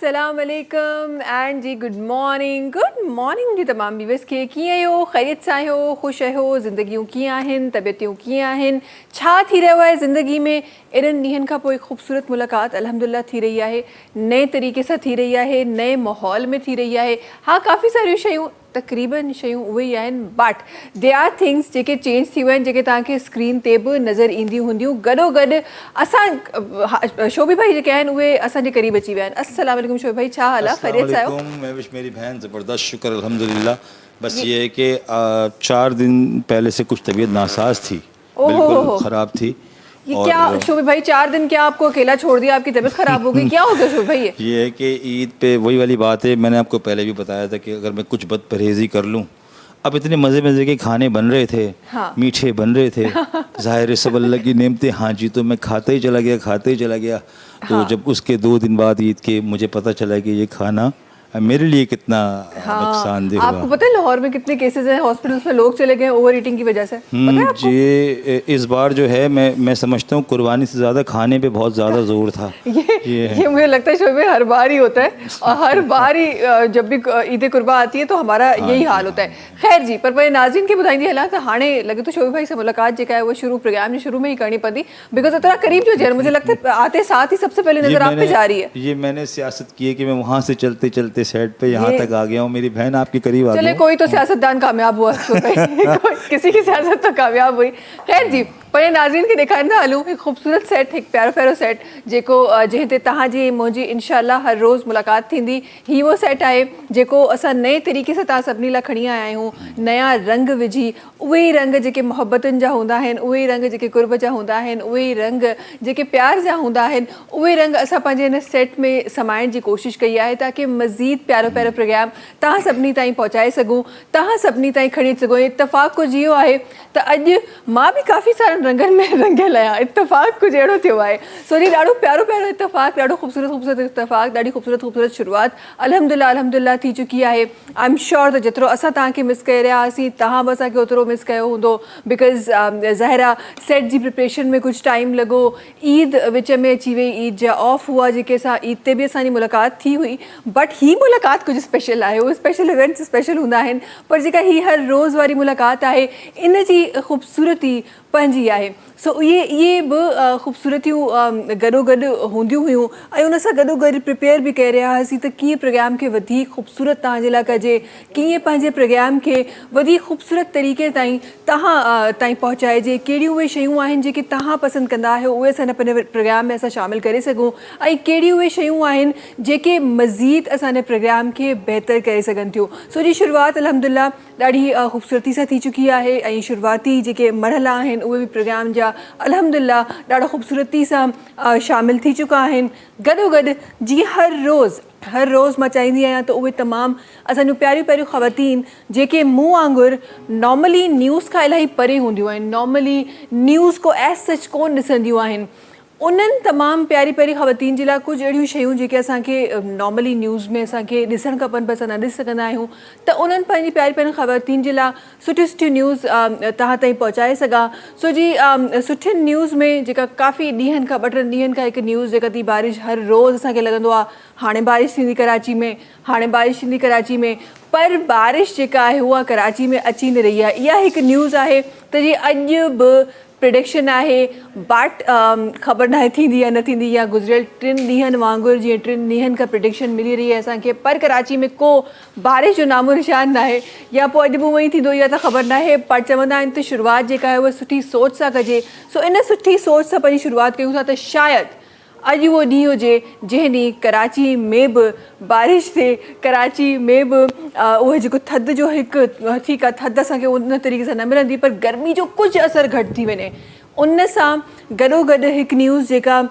अस्सलाम वालेकुम and ji good morning जी तमाम व्यूअर्स के कीअं आहियो ख़ैरियत सां आहियो ख़ुशि आहियो ज़िंदगियूं कीअं आहिनि तबियतूं कीअं आहिनि छा थी रहियो आहे ज़िंदगी में एॾनि ॾींहंनि खां पोइ ख़ूबसूरत मुलाक़ात अल्हम्दुलिल्लाह थी रही आहे नए तरीक़े सां थी रही आहे नए माहौल में थी रही आहे हाँ काफ़ी सारियूं शयूं तक़रीबन शयूं उहे ई आहिनि बट दे आर थिंग्स जेके चेंज थी विया आहिनि जेके तव्हांखे स्क्रीन ते बि नज़र ईंदियूं हूंदियूं गॾोगॾु असां शोबी भाई जेके आहिनि उहे असांजे क़रीब अची विया आहिनि अस्सलाम वालेकुम शोबी भाई छा हाल आहे ख़ैरियत सां आहियो मैं विश मेरी बहन ज़बरदस्त शुक्र अल्हम्दुलिल्लाह बस ये है कि 4 दिन पहले से कुछ तबीयत नासाज थी बिल्कुल ख़राब थी ये क्या शोबी भाई 4 दिन क्या आपको अकेला छोड़ दिया आपकी तबीयत खराब हो गई क्या हो गया शोबी भाई ये है कि ईद पे वही वाली बात है मैंने आपको पहले भी बताया था कि अगर मैं कुछ बद परहेज़ी कर लूँ अब इतने मज़े मज़े के खाने बन रहे थे हाँ। मीठे बन रहे थे ज़ाहिर सब अल्लाह की नेमतें हाँ जी तो मैं खाते ही चला गया तो हाँ। जब उसके 2 दिन बाद ईद के मुझे पता चला कि ये खाना मेरे लिए कितना नुकसानदेह हुआ। आपको पता है लाहौर में कितने केसेस हैं हॉस्पिटल्स में लोग चले गए ओवर ईटिंग की वजह से पता है आपको? जी इस बार जो है मैं समझता हूँ कुर्बानी से ज़्यादा खाने पे बहुत ज़्यादा जोर था ये मुझे लगता है शोबे हर बार ही होता है और हर बार ही जब भी ईद कुर्बा आती है तो हमारा यही हाल होता है खैर जी पर मैं नाज़रीन खे ॿुधाईंदी हलां त हाणे लॻे तो शोबे भाई से मुलाकात जेका है वो प्रोग्राम जी शुरू में ही करनी पड़ती बिकॉज इतना करीब जो जर मुझे लगता है आते साथ ही सबसे पहले नजर आप पे जा रही है ये मैंने सियासत की है कि मैं वहाँ से चलते चलते सेट पे यहाँ तक आ गया हूँ मेरी बहन आपके करीब आ गई चले कोई तो सियासतदान कामयाब हुआ किसी की सियासत तो कामयाब हुई खैर जी पर नाज़रीन खे ॾेखारींदा हलूं हिकु ख़ूबसूरत सेट हिकु प्यारो प्यारो सेट जेको जंहिं ते तव्हांजी मुंहिंजी इंशाअल्लाह हर रोज़ मुलाक़ात थींदी ही वो सेट आहे जेको असां नए तरीक़े सां तव्हां सभिनी लाइ खणी आया आहियूं नया रंग विझी उहे ई रंग जेके मोहबतुनि जा हूंदा आहिनि उहे ई रंग जेके कुर्ब जा हूंदा आहिनि उहे ई रंग जेके प्यार जा हूंदा आहिनि उहे रंग असां पंहिंजे हिन सेट में समाइण जी कोशिशि कई आहे ताकी मज़ीद प्यारो प्यारो प्रोग्राम तव्हां सभिनी ताईं पहुचाए सघूं तव्हां सभिनी ताईं खणी अची सघूं इत्तेफ़ाक़ कुझु इहो आहे त अॼु मां बि काफ़ी सारनि रंगनि में रंगियल आहियां इत्तेफ़ाक़ कुझु अहिड़ो थियो आहे सो जी ॾाढो प्यारो प्यारो इत्तेफ़ाक़ ॾाढो ख़ूबसूरत इत्तेफ़ाक़ ॾाढी ख़ूबसूरत शुरूआत अल्हम्दुलिल्लाह थी चुकी आहे आई एम श्योर त जेतिरो असां तव्हांखे मिस करे रहिया हुआसीं तव्हां बि असांखे ओतिरो मिस कयो हूंदो बिकॉज़ ज़ाहिर आहे सेट जी प्रिपरेशन में कुझु टाइम लॻो ईद विच में अची वई ईद जा ऑफ हुआ जेके असां ईद ते बि असांजी मुलाक़ात थी हुई बट ही मुलाक़ात कुझु स्पेशल आहे उहे स्पेशल इवेंट्स स्पेशल हूंदा आहिनि पर जेका ही हर रोज़ वारी मुलाक़ात आहे इन जी ख़ूबसूरती पंहिंजी आहे सो इहे बि ख़ूबसूरतियूं गॾोगॾु हूंदियूं हुयूं ऐं उन सां गॾोगॾु प्रिपेयर बि करे रहिया हुआसीं त कीअं प्रोग्राम खे वधीक ख़ूबसूरत तव्हांजे लाइ कजे कीअं पंहिंजे प्रोग्राम खे वधीक ख़ूबसूरत तरीक़े ताईं तव्हां ताईं पहुचाइजे कहिड़ियूं उहे शयूं आहिनि जेके तव्हां पसंदि कंदा आहियो उहे असां पंहिंजे प्रोग्राम में असां शामिलु करे सघूं ऐं कहिड़ियूं उहे शयूं आहिनि जेके मज़ीद असांजे प्रोग्राम खे बहितर करे सघनि थियूं सो जी शुरूआत अल्हम्दुलिल्लाह ॾाढी ख़ूबसूरती सां थी चुकी आहे ऐं शुरूआती जेके मरहला आहिनि उहे बि प्रोग्राम जा अल्हम्दुलिल्लाह ॾाढो ख़ूबसूरती सां शामिलु थी चुका आहिनि गॾोगॾु जीअं हर रोज़ मां चाहींदी आहियां त उहे तमामु असांजूं प्यारियूं प्यारियूं ख़वातीन जेके मूं वांगुरु नॉर्मली न्यूज़ खां इलाही परे हूंदियूं आहिनि नॉर्मली न्यूज़ को एज सच कोन ॾिसंदियूं आहिनि उन्हनि तमामु प्यारी प्यारी ख़वातीन जे लाइ कुझु अहिड़ियूं शयूं जेके असांखे नॉर्मली न्यूज़ में असांखे ॾिसणु खपनि पर असां न ॾिसी सघंदा आहियूं त उन्हनि पंहिंजी प्यारी प्यारी ख़वातीन जे लाइ सुठियूं सुठियूं न्यूज़ तव्हां ताईं पहुचाए सघां सो जी सुठियुनि न्यूज़ में जेका काफ़ी ॾींहंनि खां 2-3 ॾींहंनि खां हिकु न्यूज़ जेका थी बारिश हर रोज़ असांखे लॻंदो आहे हाणे बारिश थींदी कराची में पर बारिश जेका आहे उहा कराची में अची न रही आहे इहा हिकु न्यूज़ आहे त जी अॼु बि प्रिडिक्शन आहे बट ख़बर नाहे थींदी या न थींदी या गुज़िरियल 3 ॾींहंनि वांगुरु जीअं 3 ॾींहंनि खां प्रिडिक्शन मिली रही आहे असांखे पर कराची में को बारिश जो नामो निशान न आहे या पोइ अॼु बि उअं ई थींदो इहा त ख़बर नाहे पर चवंदा आहिनि त शुरूआति जेका आहे उहा सुठी सोच सां कजे सो इन सुठी सोच सां पंहिंजी शुरूआति कयूं था त शायदि अॼु उहो ॾींहुं हुजे जंहिं ॾींहुं कराची में बि बारिश थिए कराची में बि उहो जेको थधि जो हिकु ठीकु आहे थधि असांखे उन तरीक़े सां न मिलंदी पर गर्मी जो कुझु असरु घटि थी वञे उन सां गॾोगॾु हिकु न्यूज़ जेका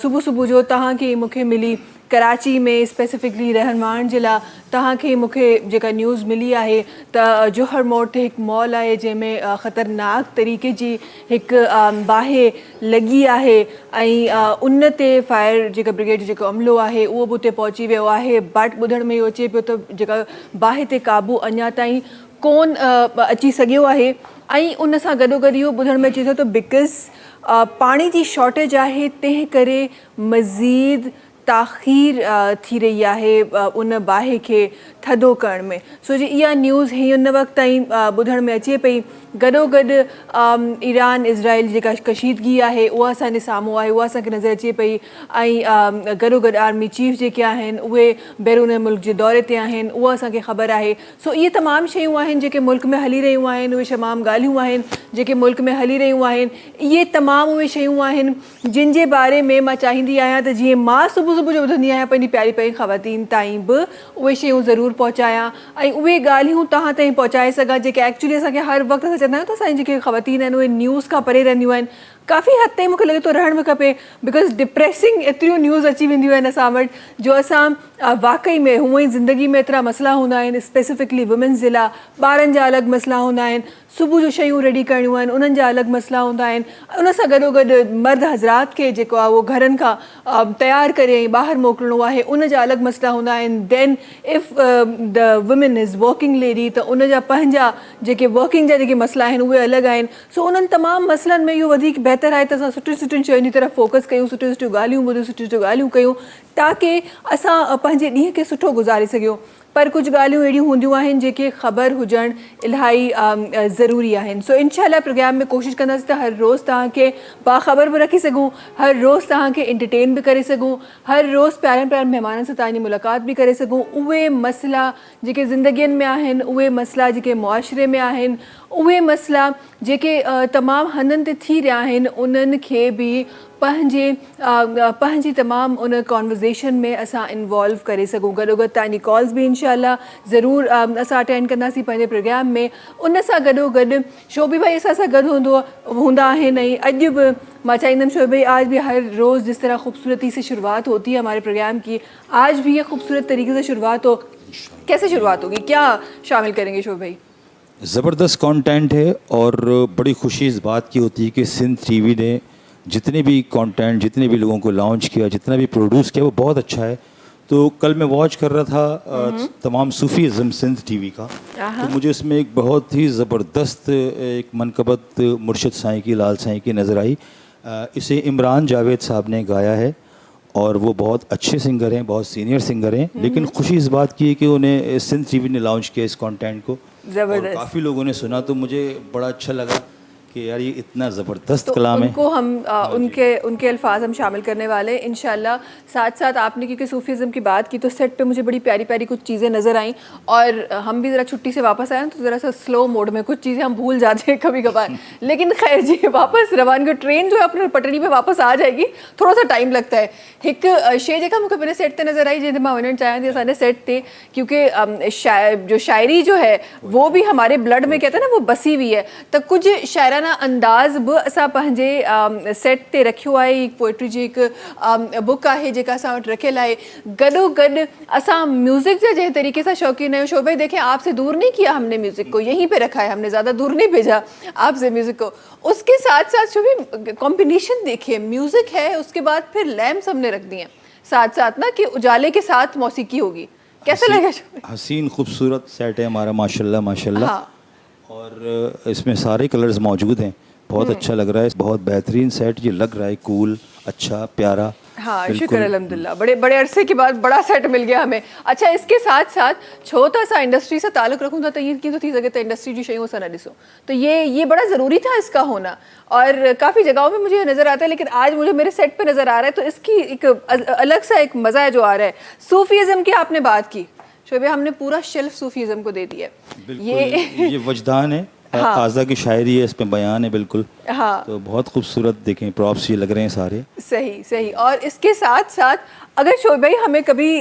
सुबुह जो तव्हांखे मूंखे मिली कराची में स्पेसिफिकली रहनुमानि जे लाइ तव्हांखे मूंखे जेका न्यूज़ मिली आहे त जोहर मोड़ ते हिकु मॉल आहे जंहिंमें ख़तरनाक तरीक़े जी हिकु बाहि लॻी आहे ऐं उन ते फायर जेका ब्रिगेड जो जेको अमलो आहे उहो बि उते पहुची वियो आहे बट ॿुधण में इहो अचे पियो त जेका बाहि ते क़ाबू अञा ताईं कोन अची सघियो आहे ऐं उन सां गॾोगॾु इहो ॿुधण में अचे थो त बिकॉज़ पाणी जी शॉर्टेज आहे तंहिं करे मज़ीद ताख़ीर थी रही आहे उन बाहि खे थधो करण में। सो जी इहा न्यूज़ हीअ उन वक़्त ताईं ॿुधण में अचे पई। गॾोगॾु ईरान इज़राइल जेका कशीदगी आहे उहा असांजे साम्हूं आहे, उहा असांखे नज़र अचे पई। ऐं गॾोगॾु आर्मी चीफ जेके आहिनि उहे बैरून मुल्क जे दौरे ते आहिनि, उहा असांखे ख़बर आहे। सो इहे तमामु शयूं आहिनि जेके मुल्क में हली रहियूं आहिनि, उहे तमामु ॻाल्हियूं आहिनि जेके मुल्क में हली रहियूं आहिनि। इहे तमामु उहे शयूं आहिनि जिन जे बारे में मां चाहींदी आहियां त जीअं मां सुबुह सुबुह जो ॿुधंदी आहियां पंहिंजी प्यारी प्यारी ख़वातीन ताईं बि उहे शयूं ज़रूरु पहुचायां ऐं उहे ॻाल्हियूं तव्हां ताईं पहुचाए सघां जेके एक्चुअली असांखे हर वक़्तु असां चवंदा आहियूं त असांजी जेके ख़वातीन आहिनि उहे न्यूज़ खां परे रहंदियूं आहिनि। काफ़ी हद ताईं मूंखे लॻे थो रहण बि खपे, बिकॉज़ डिप्रेसिंग एतिरियूं न्यूज़ अची वेंदियूं आहिनि असां वटि जो असां वाक़ई में हूअं ई ज़िंदगी में एतिरा मसइला हूंदा आहिनि, स्पेसिफिकली वुमेन्स जे लाइ ॿारनि जा अलॻि मसइला हूंदा आहिनि, सुबुह जो शयूं रेडी करणियूं आहिनि उन्हनि जा अलॻि मसइला हूंदा आहिनि। उन सां गॾोगॾु मर्द हज़रात खे जेको आहे उहो घरनि खां तयारु करे ऐं ॿाहिरि मोकिलिणो आहे, उन जा अलॻि मसइला हूंदा आहिनि। Then if the women is working lady त उन जा पंहिंजा जेके वर्किंग जा जेके मसइला आहिनि उहे अलॻि आहिनि। सो उन्हनि तमामु मसइलनि में इहो वधीक बहितर आहे त असां सुठियूं सुठियुनि शयुनि जी तरफ़ फोकस कयूं, सुठियूं सुठियूं ॻाल्हियूं ॿुधियूं, सुठियूं सुठियूं ॻाल्हियूं कयूं ताकी असां पंहिंजे ॾींहं खे सुठो गुज़ारे सघूं। पर कुझु ॻाल्हियूं अहिड़ियूं हूंदियूं आहिनि जेके ख़बर हुजणु इलाही ज़रूरी आहिनि। सो इंशाअल्लाह प्रोग्राम में कोशिशि कंदासीं त हर रोज़ु तव्हांखे बाख़बर बि रखी सघूं, हर रोज़ु तव्हांखे एंटरटेन बि करे सघूं, हर रोज़ु प्यारनि प्यारनि महिमाननि सां तव्हांजी मुलाक़ात बि करे सघूं। उहे मसइला जेके ज़िंदगीअ में आहिनि, उहे मसइला जेके मुआशिरे में आहिनि, उहे मसइला जेके तमामु हंधनि ते थी रहिया आहिनि, उन्हनि खे बि पंहिंजी तमामु उन कॉन्वर्सेशन में असां इन्वॉल्व करे सघूं। गॾोगॾु तव्हांजी कॉल्स बि इंशाअल्लाह ज़रूरु असां अटेंड कंदासीं पंहिंजे प्रोग्राम में। उन सां गॾोगॾु शोभी भाई असां सां गॾु हूंदा आहिनि ऐं अॼु बि मैं चाहींदमि शोभी भाई आज भी हर रोज़ जिस तरह खूबसूरती से शुरुआत होती है हमारे प्रोग्राम की, आज भी ये खूबसूरत तरीके से शुरुआत हो। कैसे शुरुआत होगी, क्या शामिल करेंगे शोभी भाई? ज़बरदस्त कंटेंट है और बड़ी खुशी इस बात की होती है कि सिंध टीवी ने जितने भी कंटेंट, जितने भी लोगों को लॉन्च किया, जितना भी प्रोड्यूस किया वो बहुत अच्छा है। तो कल मैं वॉच कर रहा था तमाम सूफीज़म सिंध टीवी का, तो मुझे उसमें एक बहुत ही ज़बरदस्त एक मनकबत मुर्शिद साईं की, लाल साईं की नज़र आई। इसे इमरान जावेद साहब ने गाया है और वो बहुत अच्छे सिंगर हैं, बहुत सीनियर सिंगर हैं। लेकिन खुशी इस बात की है कि उन्हें सिंध टीवी ने लॉन्च किया इस कंटेंट को, और काफ़ी लोगों ने सुना, तो मुझे बड़ा अच्छा लगा कि यार ये इतना ज़बरदस्त कलाम है। उनको हम उनके अल्फाज हम शामिल करने वाले हैं इंशाल्लाह। साथ साथ आपने क्योंकि सूफीज़म की बात की तो सेट पे मुझे बड़ी प्यारी प्यारी कुछ चीज़ें नज़र आईं, और हम भी ज़रा छुट्टी से वापस आए तो ज़रा सा स्लो मोड में कुछ चीज़ें हम भूल जाते हैं कभी कभार। लेकिन खैर जी वापस रवान को ट्रेन जो है अपने पटड़ी पे वापस आ जाएगी, थोड़ा सा टाइम लगता है। एक शे जेका मूंखे पंहिंजे सेट ते नज़र आई जंहिंते मां वञणु चाहियां थी असांजे सेट ते, क्योंकि जो शायरी जो है वो भी हमारे ब्लड में कहते हैं ना वो बसी हुई है, तो कुछ शायराना अंदाज़ बि असां पंहिंजे सेट ते रखियो आहे। हिकु पोइट्री जी हिकु बुक आहे जेका असां वटि रखियल आहे। गॾोगॾु असां म्यूज़िक जे जंहिं तरीक़े सां शौक़ीन आहियूं, शोभा देखें आपसे दूर नहीं किया हमने म्यूज़िक को, यहीं पे रखा है, हमने ज़्यादा दूर नहीं भेजा आपसे म्यूज़िक को। उसके साथ साथ शोभी कॉम्बिनेशन देखिए, म्यूज़िक है उसके बाद फिर लैम्प्स हमने रख दिए साथ साथ ना कि उजाले के साथ मौसीकी होगी। कैसा लगा? हसीन खूबसूरत सेट है हमारा, माशाल्लाह माशाल्लाह। हाँ। और इसमें सारे कलर्स मौजूद हैं, बहुत अच्छा लग रहा है, बहुत बेहतरीन सेट ये लग रहा है, कूल, अच्छा, प्यारा। हाँ शुक्र अल्हम्दुलिल्लाह, बड़े बड़े अरसे के बाद बड़ा सेट मिल गया हमें। अच्छा इसके साथ साथ छोटा सा इंडस्ट्री से ताल्लुक़ रखूँ त ये की तो थी सके तो इंडस्ट्री जी शयूं असां न ॾिसूं, तो ये बड़ा ज़रूरी था इसका होना, और काफ़ी जगहों में मुझे नज़र आता है। लेकिन आज मुझे मेरे सेट पे नज़र आ रहा है तो इसकी एक अलग सा एक मज़ा है जो आ रहा है। सूफीज़म की आपने बात की शोभे, हमने पूरा शेल्फ सूफीज़म को दे दिया है। ये वजदान है, हाँ। आज़ा की शायरी है, इसमें बयान है बिल्कुल। हाँ तो बहुत खूबसूरत देखें, प्रॉप्स ये लग रहे हैं सारे। सही सही। और इसके साथ साथ अगर शोभ भाई हमें कभी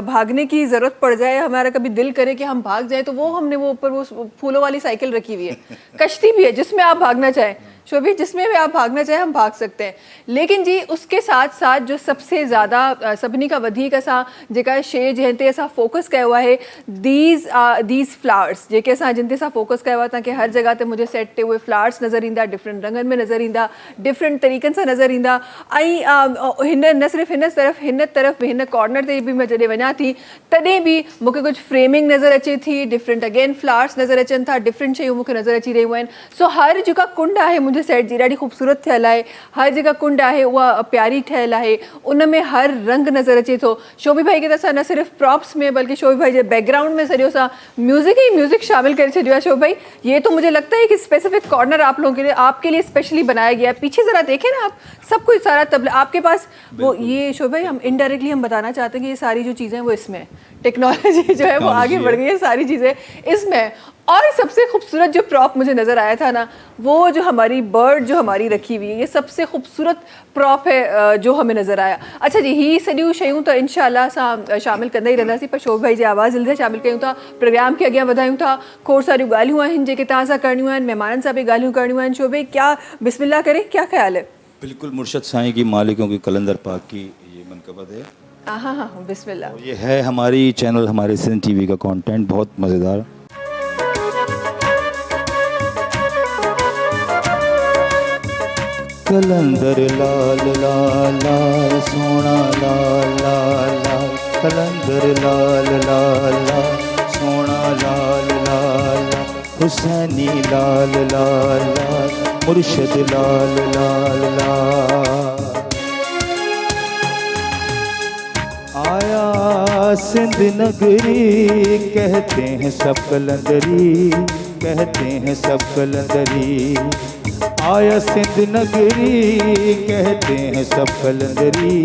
भागने की ज़रूरत पड़ जाए, हमारा कभी दिल करे कि हम भाग जाए, तो वो हमने वो ऊपर वो फूलों वाली साइकिल रखी हुई है, कश्ती भी है जिसमें आप भागना चाहें शोभी, जिसमें भी आप भागना चाहें हम भाग सकते हैं। लेकिन जी उसके साथ साथ जो सबसे ज़्यादा सभिनी का वधीक असां जेका शइ जंहिं ते असां फोकस कयो आहे, दीज़ फ्लावर्स जेके असां जिन ते असां फोकस कयो आहे, तव्हांखे हर जॻह ते मुंहिंजे सेट ते उहे फ्लावर्स नज़र ईंदा, डिफरेंट रंगनि में नज़र ईंदा, डिफरेंट तरीक़नि सां नज़र ईंदा। ऐं हिन न सिर्फ़ु हिन तरफ़ भी हिन कॉर्नर ते बि मां जॾहिं वञा थी तॾहिं बि मूंखे कुझु फ्रेमिंग नज़र अचे थी, डिफरेंट अगेन फ्लावर्स नज़र अचनि था, डिफरेंट शयूं मूंखे नज़र अची रहियूं आहिनि। सो हर जेका कुंड आहे मुंहिंजे सेट जी ॾाढी ख़ूबसूरत थियल आहे, हर जेका कुंड आहे उहा प्यारी ठहियल आहे, उन में हर रंग नज़र अचे थो। शोभी भाई खे त असां न सिर्फ़ु प्रॉप्स में बल्कि शोभी भाई जे बैकग्राउंड में सॼो सा म्यूज़िक ही म्यूज़िक शामिल कर छॾियो है। शोभी भाई ये तो मुझे लगता है कि स्पेसिफिक कॉर्नर आप लोगों के लिए, आपके लिए स्पेशली बनाया गया है। पीछे ज़रा देखें ना आप, सब कुछ सारा तबला आपके पास वो, ये शोभी भाई हम इनडायरेक्टली हम बताना चाहते हैं कि ये सारी जो चीज़ें वो इसमें टेक्नोलॉजी जो है वो आगे बढ़ गई है, सारी चीज़ें इसमें। और सबसे खूबसूरत जो प्रॉप मुझे नज़र आया था ना, वो जो हमारी बर्ड जो हमारी रखी हुई है, ये सबसे खूबसूरत प्रॉप है जो हमें नज़र आया। अच्छा जी, ही सॼियूं शयूं त इंशाअल्लाह असां शामिल कंदा ई रहंदासीं, पर शोभ भाई जी आवाज़ जल्दी शामिल कयूं था, प्रोग्राम खे अॻियां वधायूं था। खोड़ सारियूं ॻाल्हियूं आहिनि जेके तव्हां सां करणियूं आहिनि, महिमाननि सां बि ॻाल्हियूं करणियूं आहिनि। शोभ भाई क्या बिस्मिल्लाह करें, क्या ख्याल है? बिल्कुल मुर्शद साईं की मालिकों की कलंदर पाक की ये मनकबत है। हाँ हाँ बिस्मिल्लाह। और ये है हमारी चैनल, हमारे सिंध टीवी का कंटेंट बहुत मज़ेदार। कलंदर लाल लाल लाल सोना लाल लाल लाल, कलंदर लाल लाल लाल सोना लाल लाल लाल, हुसैनी लाल लाल लाल मुर्शद लाल लाल लाल। आया सिंध नगरी कहते हैं सब कलंदरी, कहते हैं सब कलंदरी। आया सिंध नगरी कहते हैं सब कलंदरी,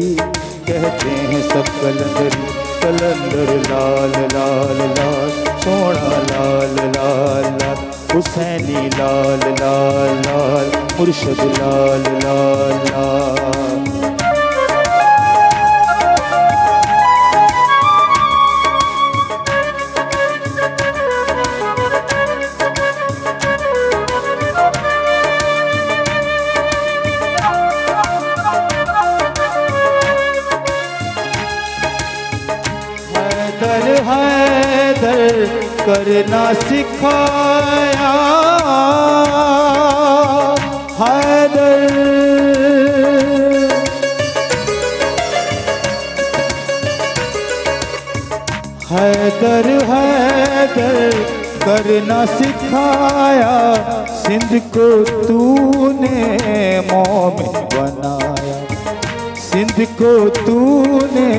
कहते हैं सब कलंदरी। कलंदर लाल लाल लाल सोना लाल लाल लाल, हुसैनी लाल लाल लाल मुर्शद लाल लाल लाल। हैदर करना सिखाया, हैदर हैदर हैदर करना सिखाया, सिंध को तूने मोमिन बनाया, सिंध को तूने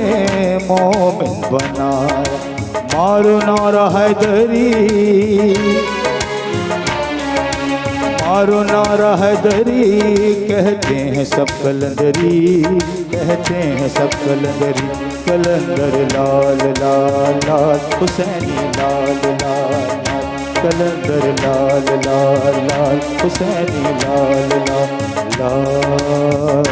मोमिन बनाया। मारो नारा हैदरी, मारो नारा हैदरी, कहते हैं सब कलंदरी, कहते हैं सब कलंदरी। कलंदर लाल लाल लाल हुसैनी लाल लाल लाल, कलंदर लाल लाल लाल हुसैनी लाल लाल लाल।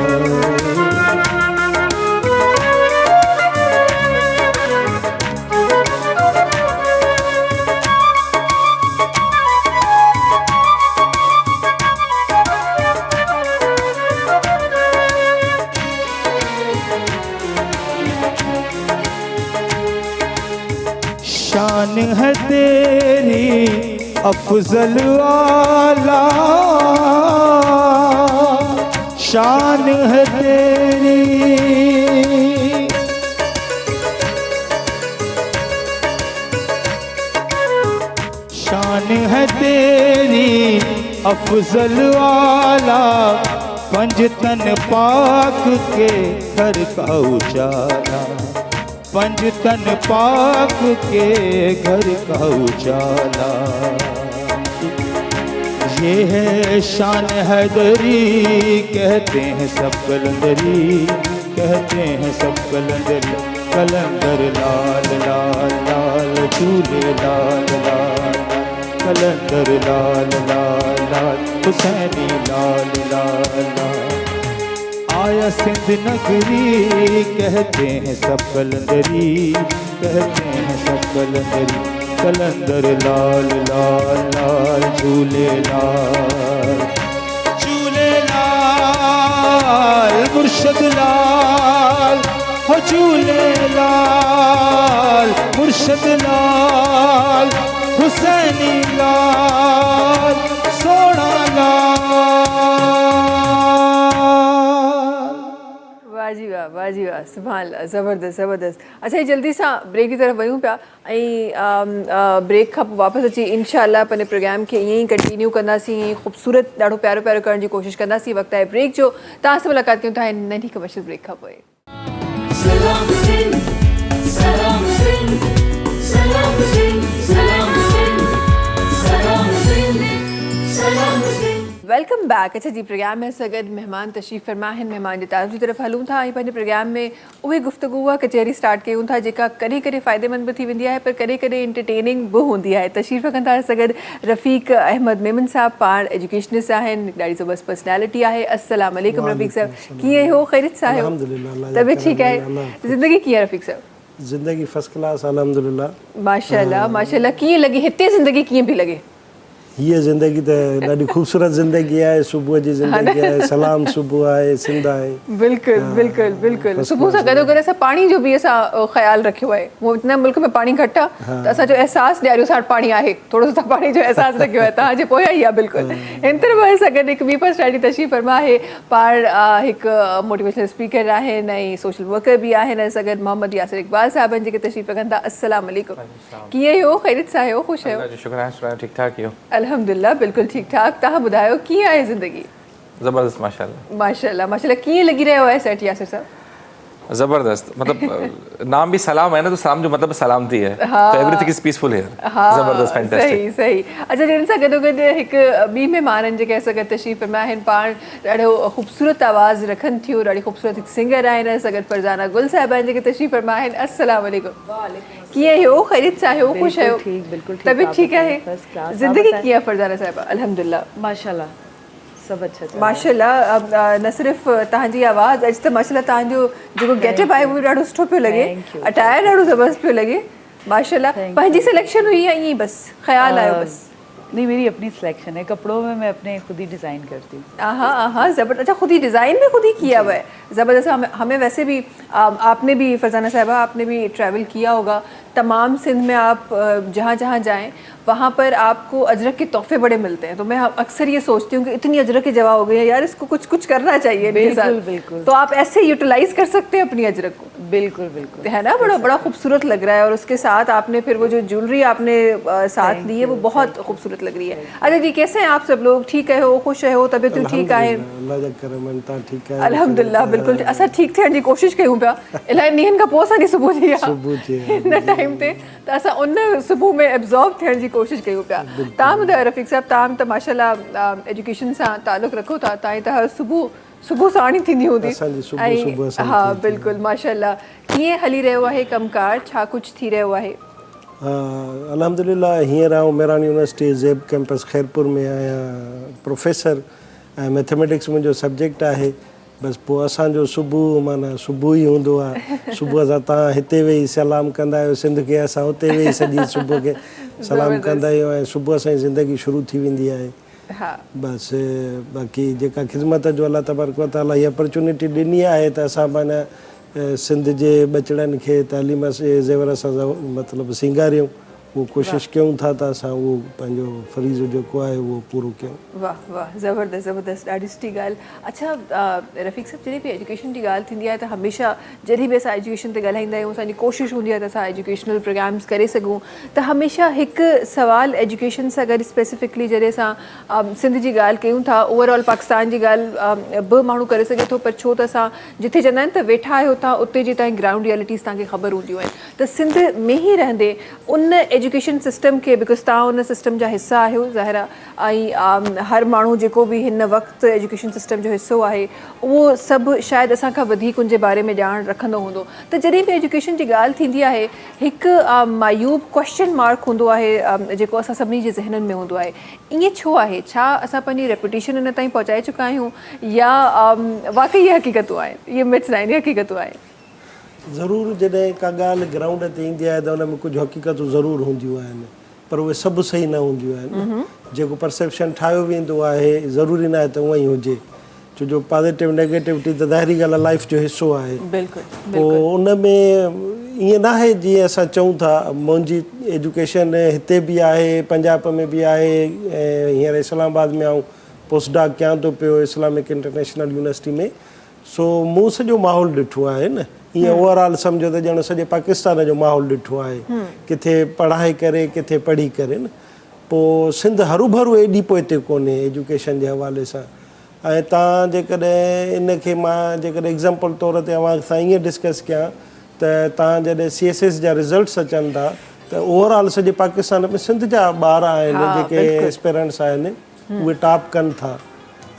शान है तेरी अफजल आला, शान है तेरी, शान है तेरी अफजल आला। पंजतन पाक के घर का उजाला, पंजतन पाक के घर का उजाला। ये है शान हैदरी, कहते हैं सब कलंदरी, कहते हैं सब कलंदरी। कलंदर लाल लाल लाल झूले लाल लाल, कलंदर लाल लाल लाल हुसैनी लाल लाल लाल। आया सिंध नगरी कहते हैं सब कलंदरी, कहते हैं सब कलंदरी। कलंदर लाल लाल लाल झूले लाल, झूले लाल मुर्शद लाल, हो झूले लाल मुर्शद लाल, हुसैनी लाल सोना लाल। वाह जी वाह, वाह जी वाह, सुभाणे ज़बरदस्त ज़बरदस्त। अच्छा जल्दी सां ब्रेक की तरफ़ वयूं पिया ऐं ब्रेक खां पोइ वापसि अची इंशाअल्लाह पंहिंजे प्रोग्राम खे ईअं ई कंटिन्यू कंदासीं, ईअं ई ख़ूबसूरत ॾाढो प्यारो प्यारो करण जी कोशिशि कंदासीं। वक़्तु आहे ब्रेक जो, तव्हां सां मुलाक़ात कयूं था नंढी कमर्शियल ब्रेक खां पोइ। सलाम सिंध सलाम सिंध सलाम सिंध सलाम सिंध सलाम सिंध सलाम सिंध। Welcome back. अच्छा जी, प्रोग्राम में असां गॾु महिमान तशरीफ़ फरमा आहिनि। महिमान जी तारीफ़ जी तरफ़ हलूं था ऐं पंहिंजे प्रोग्राम में उहे गुफ़्तगू उहा कचहरी स्टार्ट कयूं था जेका कॾहिं कॾहिं फ़ाइदेमंद बि थी वेंदी आहे पर कॾहिं कॾहिं इंटरटेनिंग बि हूंदी आहे। तशरीफ़ रखनि था असां गॾु रफ़ीक अहमद मेमन साहब, पाण एजुकेशनिस्ट आहिनि, ॾाढी ज़बरदस्त पर्सनैलिटी आहे। अस्सलाम वालेकुम रफ़ीक साहब, कीअं हो? ख़ैरियत सां आहियो? तबियत ठीकु आहे? ज़िंदगी कीअं आहे रफ़ीक साहब? ज़िंदगी फर्स्ट क्लास अल्हम्दुलिल्लाह। माशाल्लाह माशाल्लाह। कीअं लॻे हिते ज़िंदगी, कीअं पई लॻे? हीअ ज़िंदगी त ॾाढी ख़ूबसूरत ज़िंदगी आहे। सुबुह जी ज़िंदगी आहे, सलाम सुबुह आहे, सिंध आहे। बिल्कुलु बिल्कुलु बिल्कुलु। सुबुह सां गॾो गॾु असां पाणी जो बि असां ख़्यालु रखियो आहे। उहो इतना मुल्क में पाणी घटि आहे त असांजो अहसासु ॾियारियो सां पाणी आहे, थोरो सो पाणी जो अहसासु रखियो आहे। तव्हांजे पोयां ई आहे बिल्कुलु। हिन तरह सां गॾु हिकु ॿी पर्सनैलिटी तशरीफ़ फरमा आहे। पाण हिकु मोटिवेशनल स्पीकर आहिनि ऐं सोशल वर्कर बि आहिनि। असां गॾु मोहम्मद यासिर इक़बाल साहिबनि जेके तशरीफ़ रखनि था। अस्सलाम वालेकुम, कीअं हो? ख़ैरियत सां आहियो? ख़ुशि आहियो? शुक्र, ठीक ठाक हो? अल्हम्दुलिल्लाह बिल्कुलु ठीक ठाक। तव्हां ॿुधायो कीअं आहे ज़िंदगी? ज़बरदस्त माशाल्लाह माशाल्लाह माशाल्लाह। कीअं लॻी रहियो आहे सेट यासिर साहब? ज़बरदस्त, मतलब नाम भी सलाम है ना, तो सलाम जो मतलब सलामती है। तो एवरीथिंग इज पीसफुल हियर। ज़बरदस्त, फैंटास्टिक। सही सही। अच्छा जिन सां गॾो गॾु हिकु ॿी महिमाननि जेके असां गॾु तशरीफ़ फरमा आहिनि, पाण ॾाढो ख़ूबसूरत आवाज़ रखनि थियूं, ॾाढी ख़ूबसूरत हिकु सिंगर आहिनि। असां गॾु फरज़ाना गुल साहिबा जेके तशरीफ़ फरमा आहिनि। अस्सलाम वालेकुम, कीअं हो? ख़ैरियत सां आहियो? ख़ुशि आहियो? तबियत ठीकु आहे? ज़िंदगी कीअं आहे फरज़ाना साहिबा? अल्हम्दुलिल्लाह माशाल्लाह सब अच्छा चल माशाल्लाह। न सिर्फ़ तव्हांजी आवाज़, अॼु त माशाल्लाह तव्हांजो जेको गेटअप आहे उहो बि ॾाढो सुठो पियो लॻे, अटायर ॾाढो ज़बरदस्त पियो लॻे माशाल्लाह। पंहिंजी सिलेक्शन हुई या ईअं ई बसि ख़्यालु आयो बसि? नहीं, मेरी अपनी सिलेक्शन है। कपड़ों में मैं अपने खुद ही डिज़ाइन करती हूँ। हाँ ज़बरदस्त। अच्छा खुद ही डिज़ाइन भी खुद ही किया हुआ है, ज़बरदस्त। हमें वैसे भी आपने भी फरजाना साहिबा आपने भी ट्रैवल किया होगा तमाम सिंध में। आप जहाँ जहाँ जाएं वहाँ पर आपको अजरक के तोहफे बड़े मिलते हैं। तो मैं अक्सर ये सोचती हूँ कि इतनी अजरक की जगह हो गई है यार, इसको कुछ कुछ करना चाहिए इनके साथ। बिल्कुल। तो आप ऐसे यूटिलाइज कर सकते हैं अपनी अजरक को। बिल्कुल बिल्कुल, है ना, बड़ा बड़ा खूबसूरत लग रहा है। और उसके साथ आपने फिर वो जो ज्वेलरी आपने साथ ली है वो बहुत खूबसूरत लग रही है। अच्छा जी, कैसे हैं आप सब लोग? ठीक है हो? खुश है हो? तबियत ठीक है? अल्लाह जा करम तां ठीक है? अल्हम्दुलिल्लाह बिल्कुल असां ठीक थियण जी कोशिशि कयूं पिया। इलाही ॾींहंनि खां पोइ असांजी सुबुह थी आहे हिन टाइम ते, त असां उन सुबुह में एब्ज़ॉर्ब थियण जी कोशिशि कयूं पिया। तव्हां ॿुधायो रफ़ीक साहब, तव्हां त माशाल्लाह एजुकेशन सां ताल्लुक़ु रखो था, तव्हां त हर सुबुह साण ई थींदी हूंदी। हा बिल्कुलु माशाल्लाह। कीअं हली रहियो आहे कमकार? छा कुझु थी रहियो आहे? अल्हम्दुलिल्लाह हींअर आउं मेरानी यूनिवर्सिटी ज़ेब कैंपस खैरपुर में आहियां प्रोफेसर ऐं मैथमेटिक्स मुंहिंजो सब्जेक्ट आहे। बसि पोइ असांजो सुबुह माना सुबुह ई हूंदो आहे। सुबुह सां तव्हां हिते वेही सलाम कंदा आहियो सिंध खे, असां हुते वेही सॼी सुबुह खे सलाम कंदा आहियूं ऐं सुबुह सां ई ज़िंदगी शुरू थी वेंदी आहे। बसि बाक़ी जेका ख़िदमत जो अलाह तबारक व तआला हीअ अपॉर्चुनिटी ॾिनी आहे त असां पंहिंजा सिंध जे बचड़नि खे तालीम जे ज़ेवर सां मतिलबु सींगारियूं, वो कोशिशि कयूं था त असां उहो पंहिंजो फरीज़ जेको आहे उहो पूरो कयूं। वाह वाह, ज़बरदस्त ज़बरदस्त, ॾाढी सुठी ॻाल्हि। अच्छा रफ़ीक साहब, जॾहिं बि एजुकेशन जी ॻाल्हि थींदी आहे त हमेशह जॾहिं बि असां एजुकेशन ते ॻाल्हाईंदा आहियूं, असांजी कोशिशि हूंदी आहे त असां एजुकेशनल प्रोग्राम्स करे सघूं। त हमेशह हिकु सुवाल एजुकेशन सां गॾु स्पेसिफिकली जॾहिं असां सिंध जी ॻाल्हि कयूं था, ओवरऑल पाकिस्तान जी ॻाल्हि बि माण्हू करे सघे थो, पर छो त असां जिथे चवंदा आहिनि त वेठा आहियो तव्हां उते जी तव्हांजी ग्राउंड रियलिटीज़ तव्हांखे ख़बर हूंदियूं आहिनि। त सिंध में ई रहंदे उन एजुकेशन सिस्टम खे, बिकॉज़ तव्हां उन सिस्टम जा हिसा आहियो ज़ाहिर आहे, ऐं हर माण्हू जेको बि हिन वक़्तु एजुकेशन सिस्टम जो हिसो आहे उहो सभु शायदि असांखां वधीक उनजे बारे में ॼाण रखंदो हूंदो। त जॾहिं बि एजुकेशन जी ॻाल्हि थींदी आहे हिकु मायूब क्वेश्चन मार्क हूंदो आहे जेको असां सभिनी जे ज़हननि में हूंदो आहे। ईअं छो आहे? छा असां पंहिंजी रेपुटेशन इन ताईं पहुचाए चुका आहियूं या वाक़ई इहे हक़ीक़तूं आहिनि? इहे मिथ्स न आहिनि, इहे हक़ीक़तूं आहिनि। ज़रूरु जॾहिं का ॻाल्हि ग्राउंड ते ईंदी आहे त हुन में कुझु हक़ीक़तूं ज़रूरु हूंदियूं आहिनि, पर उहे सभु सही न हूंदियूं आहिनि। जेको परसेप्शन ठाहियो वेंदो आहे ज़रूरी न आहे त उअं ई हुजे, छो जो पॉज़िटिव नेगेटिविटी त ज़ाहिरी ॻाल्हि आहे लाइफ जो हिसो आहे। पोइ उन में ईअं न आहे जीअं असां चऊं था मुंहिंजी एजुकेशन हिते बि आहे, पंजाब में बि आहे, ऐं हींअर इस्लामाबाद में आऊं पोस्ट डॉक कयां थो पियो इस्लामिक इंटरनेशनल यूनिवर्सिटी में। सो मूं सॼो माहौल ॾिठो आहे न, ईअं ओवरऑल सम्झो त ॼण सॼे पाकिस्तान जो माहौल ॾिठो आहे किथे पढ़ाई करे किथे पढ़ी करे न पोइ सिंध हरू भरू एॾी पोइते कोन्हे एजुकेशन जे हवाले सां ऐं तव्हां जेकॾहिं इनखे मां जेकॾहिं एग्ज़ाम्पल तौर ते अव्हां सां ईअं डिस्कस कयां त तव्हां जॾहिं CSS जा रिज़ल्ट्स अचनि था त ओवरऑल सॼे पाकिस्तान में सिंध जा ॿार आहिनि जेके एस्पिरेंट्स आहिनि उहे टॉप कनि था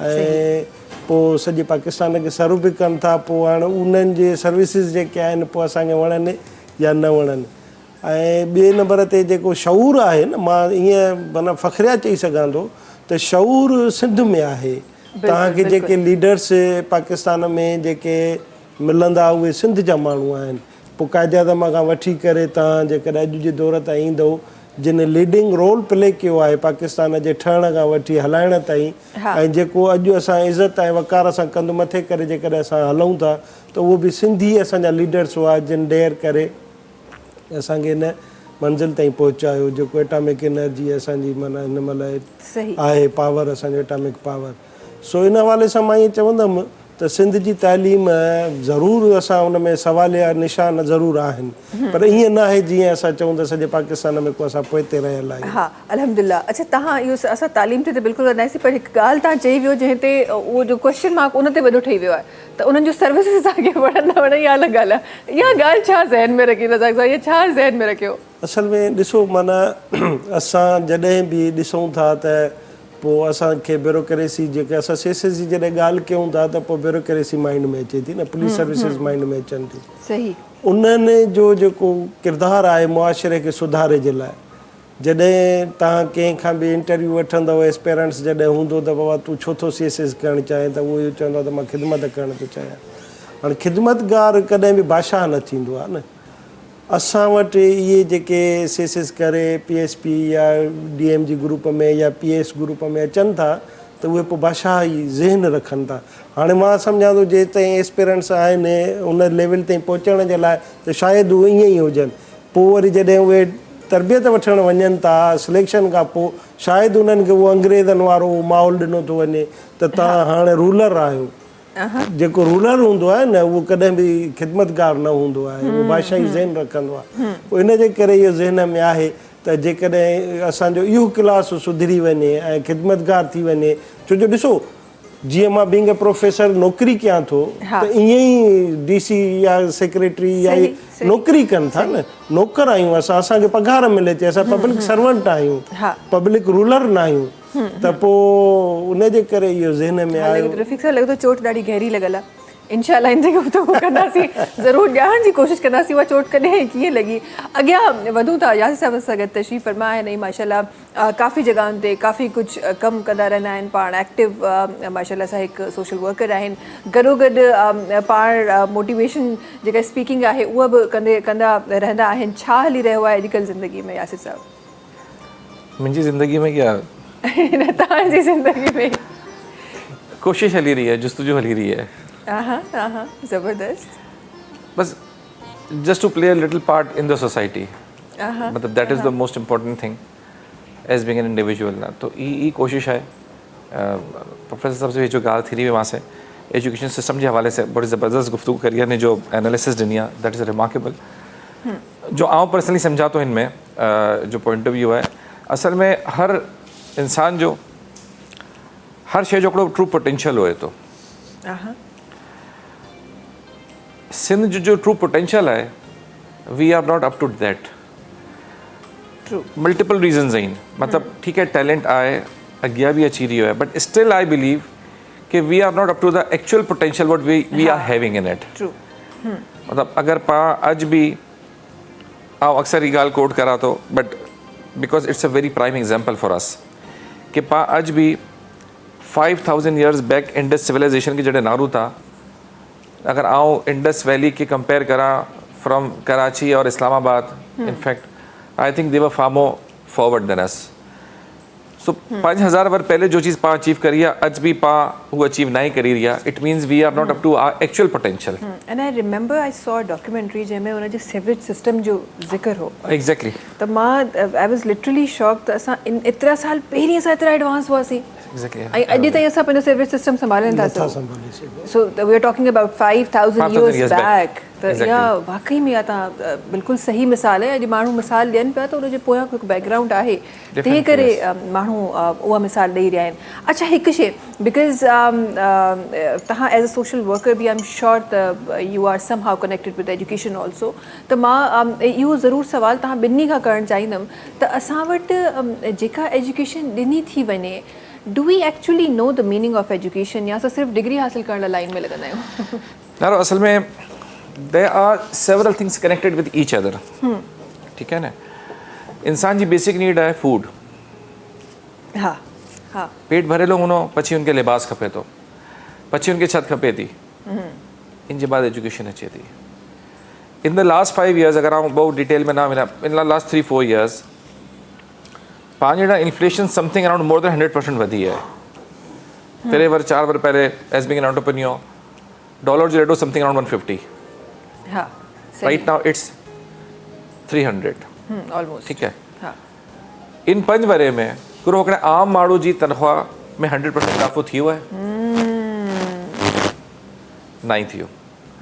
ऐं पोइ सॼे पाकिस्तान खे सर्व बि कनि था पोइ हाणे उन्हनि जे सर्विसिस जेके आहिनि पोइ असांखे वणनि या न वणनि ऐं ॿिए नंबर ते जेको शऊर आहे न मां ईअं माना फ़ख़्रिया चई सघां थो त शऊर सिंध में आहे तव्हांखे जेके लीडर्स पाकिस्तान में जेके मिलंदा उहे सिंध जा माण्हू आहिनि पोइ क़ाइदादमा खां वठी करे तव्हां जेकॾहिं अॼु जे दौर ताईं ईंदो जिन लीडिंग रोल प्ले कयो आहे पाकिस्तान जे ठहण खां वठी हलाइण ताईं ऐं जेको अॼु असां इज़त ऐं वक़ार सां कंधु मथे करे जेकॾहिं असां हलूं था त उहो बि सिंधी असांजा लीडर्स हुआ जिन डेयर करे असांखे हिन मंज़िल ताईं पहुचायो जेको एटॉमिक एनर्जी असांजी माना हिन महिल आहे पावर असांजो एटॉमिक पावर सो इन हवाले सां मां ईअं चवंदुमि त सिंध जी तालीम ज़रूरु असां उन में सवालिया निशान ज़रूरु आहिनि पर ईअं न आहे जीअं असां चऊं त सॼे पाकिस्तान में को असां पोइते रहियल आहियूं हा अल्हम्दुलिल्लाह अच्छा तव्हां इहो असां तालीम ते बिल्कुलु कंदासीं पर हिकु ॻाल्हि तव्हां चई वियो जंहिं ते उहो जो क्वेश्चन मार्क उन ते वॾो ठही वियो आहे त उन्हनि जो सर्विसिस असांखे वणनि न वणनि इहा अलॻि ॻाल्हि आहे इहा ॻाल्हि छा ज़हन में रखी रज़ाक साहिब इहा छा ज़हन में रखियो असल में ॾिसो माना असां जॾहिं बि ॾिसूं था त पोइ असांखे ब्यूरोक्रेसी जेके असां CSS जी जॾहिं ॻाल्हि कयूं था त पोइ ब्यूरोक्रेसी माइंड में अचे थी न पुलिस सर्विसिस माइंड में अचनि थियूं सही उन्हनि जो जेको किरदारु आहे मुआशिरे खे सुधारे जे लाइ जॾहिं तव्हां कंहिंखां बि इंटरव्यू वठंदव एस्पेरेंट्स जॾहिं हूंदो त बाबा तूं छो थो CSS करणु चाहें त उहो इहो चवंदो आहे त मां ख़िदमत करणु थो चाहियां हाणे ख़िदमतगार कॾहिं बि बादशाह न थींदो आहे न असां वटि इहे जेके CSS करे PSP या DMG ग्रुप में या PS ग्रुप में अचनि था त उहे पोइ बादशाह ई ज़हन रखनि था हाणे मां सम्झां थो जेसि ताईं एस्पिरेंट्स आहिनि उन लेवल ताईं पहुचण जे लाइ त शायदि उहे ईअं ई हुजनि पोइ वरी जॾहिं उहे तरबियत वठणु वञनि था सिलेक्शन खां पोइ शायदि उन्हनि खे उहो अंग्रेज़नि वारो माहौल ॾिनो थो वञे त तव्हां हाणे रूलर आहियो जेको रूलर हूंदो आहे न उहो कॾहिं बि ख़िदमतगार न हूंदो आहे उहो बादशाही ज़हन रखंदो आहे पोइ इन जे करे इहो ज़हन में आहे त जेकॾहिं असांजो इहो क्लास सुधरी वञे ऐं ख़िदमतगार थी वञे छो जो ॾिसो जीअं मां बीइंग अ प्रोफेसर नौकिरी कयां थो त ईअं ई DC या सेक्रेटरी या नौकिरी कनि था न नौकर आहियूं असांखे पघार मिले थी असां पब्लिक सर्वेंट आहियूं पब्लिक रूलर न आहियूं त पोइ उन जे करे इहो ज़हन में आयो रफ़ीक साहब लॻे थो चोट ॾाढी गहरी लॻल आहे इंशाल्लाह इन ते गुफ़्तगू कंदासीं ज़रूरु ॼाणण जी कोशिशि कंदासीं उहा चोट कॾहिं कीअं लॻी अॻियां वधूं था यासिर साहिब सां गॾु तशरीफ़ फरमा आहिनि ऐं माशाल्लाह काफ़ी जॻहियुनि ते काफ़ी कुझु कमु कंदा रहंदा आहिनि पाण एक्टिव माशाल्लाह सां हिकु सोशल वर्कर आहिनि गॾोगॾु पाण मोटिवेशन जेका स्पीकिंग आहे उहा बि कंदा रहंदा आहिनि छा हली रहियो आहे अॼुकल्ह ज़िंदगी में यासिर साहिब मुंहिंजी ज़िंदगी में क्या न तव्हांजी ज़िंदगी में कोशिश हली रही है जुस्तजू हली रही है ज़बरदस्त बस just to play a little part in the society मतलब that is the most important thing as being an individual ना तो ये कोशिश है प्रोफेसर साहब से जो ॻाल्हि थी रही है वहाँ से एजुकेशन सिस्टम के हवाले से बड़ी ज़बरदस्त गुफ्तगू करी है ने जो एनालिसिस ॾिनी आहे दैट इज़ रिमार्केबल जो आउं पर्सनली सम्झा थो हिन में जो पॉइंट ऑफ व्यू है असल में हर इंसान जो हर शइ जो हिकिड़ो ट्रू पोटेंशियल हुए थो सिंध जो ट्रू पोटेंशियल है we are not up to that multiple reasons आहिनि मतलब ठीक है टैलेंट आहे अॻियां बि अची रहियो आहे बट स्टिल आई बिलीव कि we are not up to the actual potential what we are having in it मतलब अगर पाण अॼु बि आउं अक्सर ही ॻाल्हि कोट करा थो but because it's a very prime example for us कि पाण अॼु बि 5000 years बैक इंडस सिविलाइजेशन के जॾहिं नारू था अगर आउं इंडस वैली के कंपेयर करा फ्रॉम कराची और Islamabad in fact I think they वर फार मोर फॉरवर्ड देन अस सो 5000 वर्ष पहले जो चीज़ पा अचीव करी आहे अॼु बि पा वो अचीव नहीं करी रही आहे it means we are not up to our actual potential and I remember I saw documentary जंहिंमें उन जे सिवेज सिस्टम जो ज़िक्र हो एग्जैक्टली त मां आई वाज लिटरली शॉक त असां एतिरा साल पहिरीं असां एतिरा एडवांस हुआसीं ऐं अॼु ताईं असां पंहिंजो सिवेज सिस्टम संभाले नथा सघूं so we are talking about 5000 years back त इहा वाकई में तव्हां बिल्कुलु सही मिसाल आहे। अॼु माण्हू मिसाल ॾियनि पिया त उनजे पोयां हिकु बैकग्राउंड आहे, तंहिं करे माण्हू उहा मिसाल ॾेई रहिया आहिनि। अच्छा, हिकु शइ बिकॉज़ तव्हां एज़ अ सोशल वर्कर बि आई एम श्योर त U are some how connected with education also, त मां इहो ज़रूरु सवाल तव्हां ॿिन्ही खां करणु चाहींदमि त असां वटि जेका एजुकेशन ॾिनी थी वञे, do we actually know the meaning of education, या असां सिर्फ़ु डिग्री हासिल करण लाइ लाइन में लॻंदा आहियूं? यार असल में there are several things connected with each other. ठीक है ना, इंसान जी बेसिक नीड है फूड, हा हा, पेट भरेलो हुनो पछी उनके लिबास खपे तो, पछी उनके छत खपे थी, इन जे बाद एजुकेशन अचे थी। इन द लास्ट 5 years अगर आऊं बहुत डिटेल में ना वञा, इन लास्ट 3-4 years पंहिंजे ॾांहुं inflation something around more than 100% वधी आहे। पहिरें 4 वर पहले age being an entrepreneur dollar जो रेट वाज समथिंग अराउंड 150, हा, राइट नाउ इट्स 300, ऑलमोस्ट, ठीक है। हा, इन 5 वरे में हिकिड़ो हिकिड़े आम माण्हू जी तनख़्वाह में 100% इज़ाफ़ो थी वियो आहे? न ई थियो।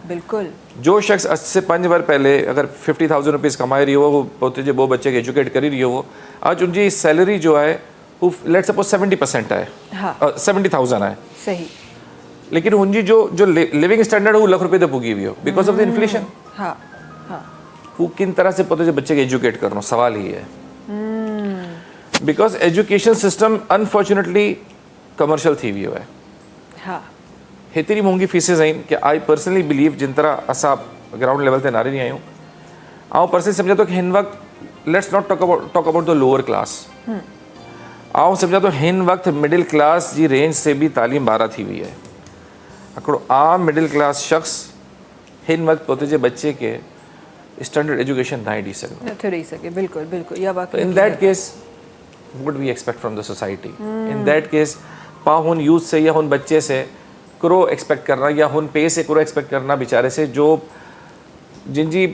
बिल्कुल। जो शख्स आज से 5 वर पहले अगर 50,000 रुपीज़ कमाए रही हो, वो पोते जे 2 बच्चे के एजुकेट करी रही हो, आज उनकी सैलरी जो है वो लेट्स सपोज 70% है, हाँ, 70,000 है, सही, लेकिन उनकी जो लिविंग स्टैंडर्ड है वो ₹1,00,000 ते पुगी हुई हो बिकॉज ऑफ द इन्फ्लेशन। हाँ हाँ, वो किन तरह से पोते जे बच्चे के एजुकेट करनो, सवाल ही है। Because education system unfortunately commercial थी वियो है। हाँ, हेतिरी महांगी फीसिस आहिनि कि आई पर्सनली बिलीव जिन तरह असां ग्राउंड लेवल ते नारे नहीं आहियूं, आउं पर्सनली सम्झा थो कि हिन वक़्तु let's not talk about the lower class, आउं सम्झा थो हिन वक़्तु मिडिल क्लास जी रेंज से भी तालीम ॿाहिरां थी वई आहे। हिकिड़ो आम मिडिल क्लास शख़्स हिन वक़्तु पोते जे बच्चे के स्टैंडर्ड एजुकेशन न ॾेई सघंदो। नथो ॾेई सघे, बिल्कुलु बिल्कुलु, इहा बात। In that case would we expect from the society? In that case पा हुन यूथ से या हुन बच्चे से करो एक्सपेक्ट करना, या हुन पे से करो एक्सपेक्ट करना बेचारे से जो जिनजी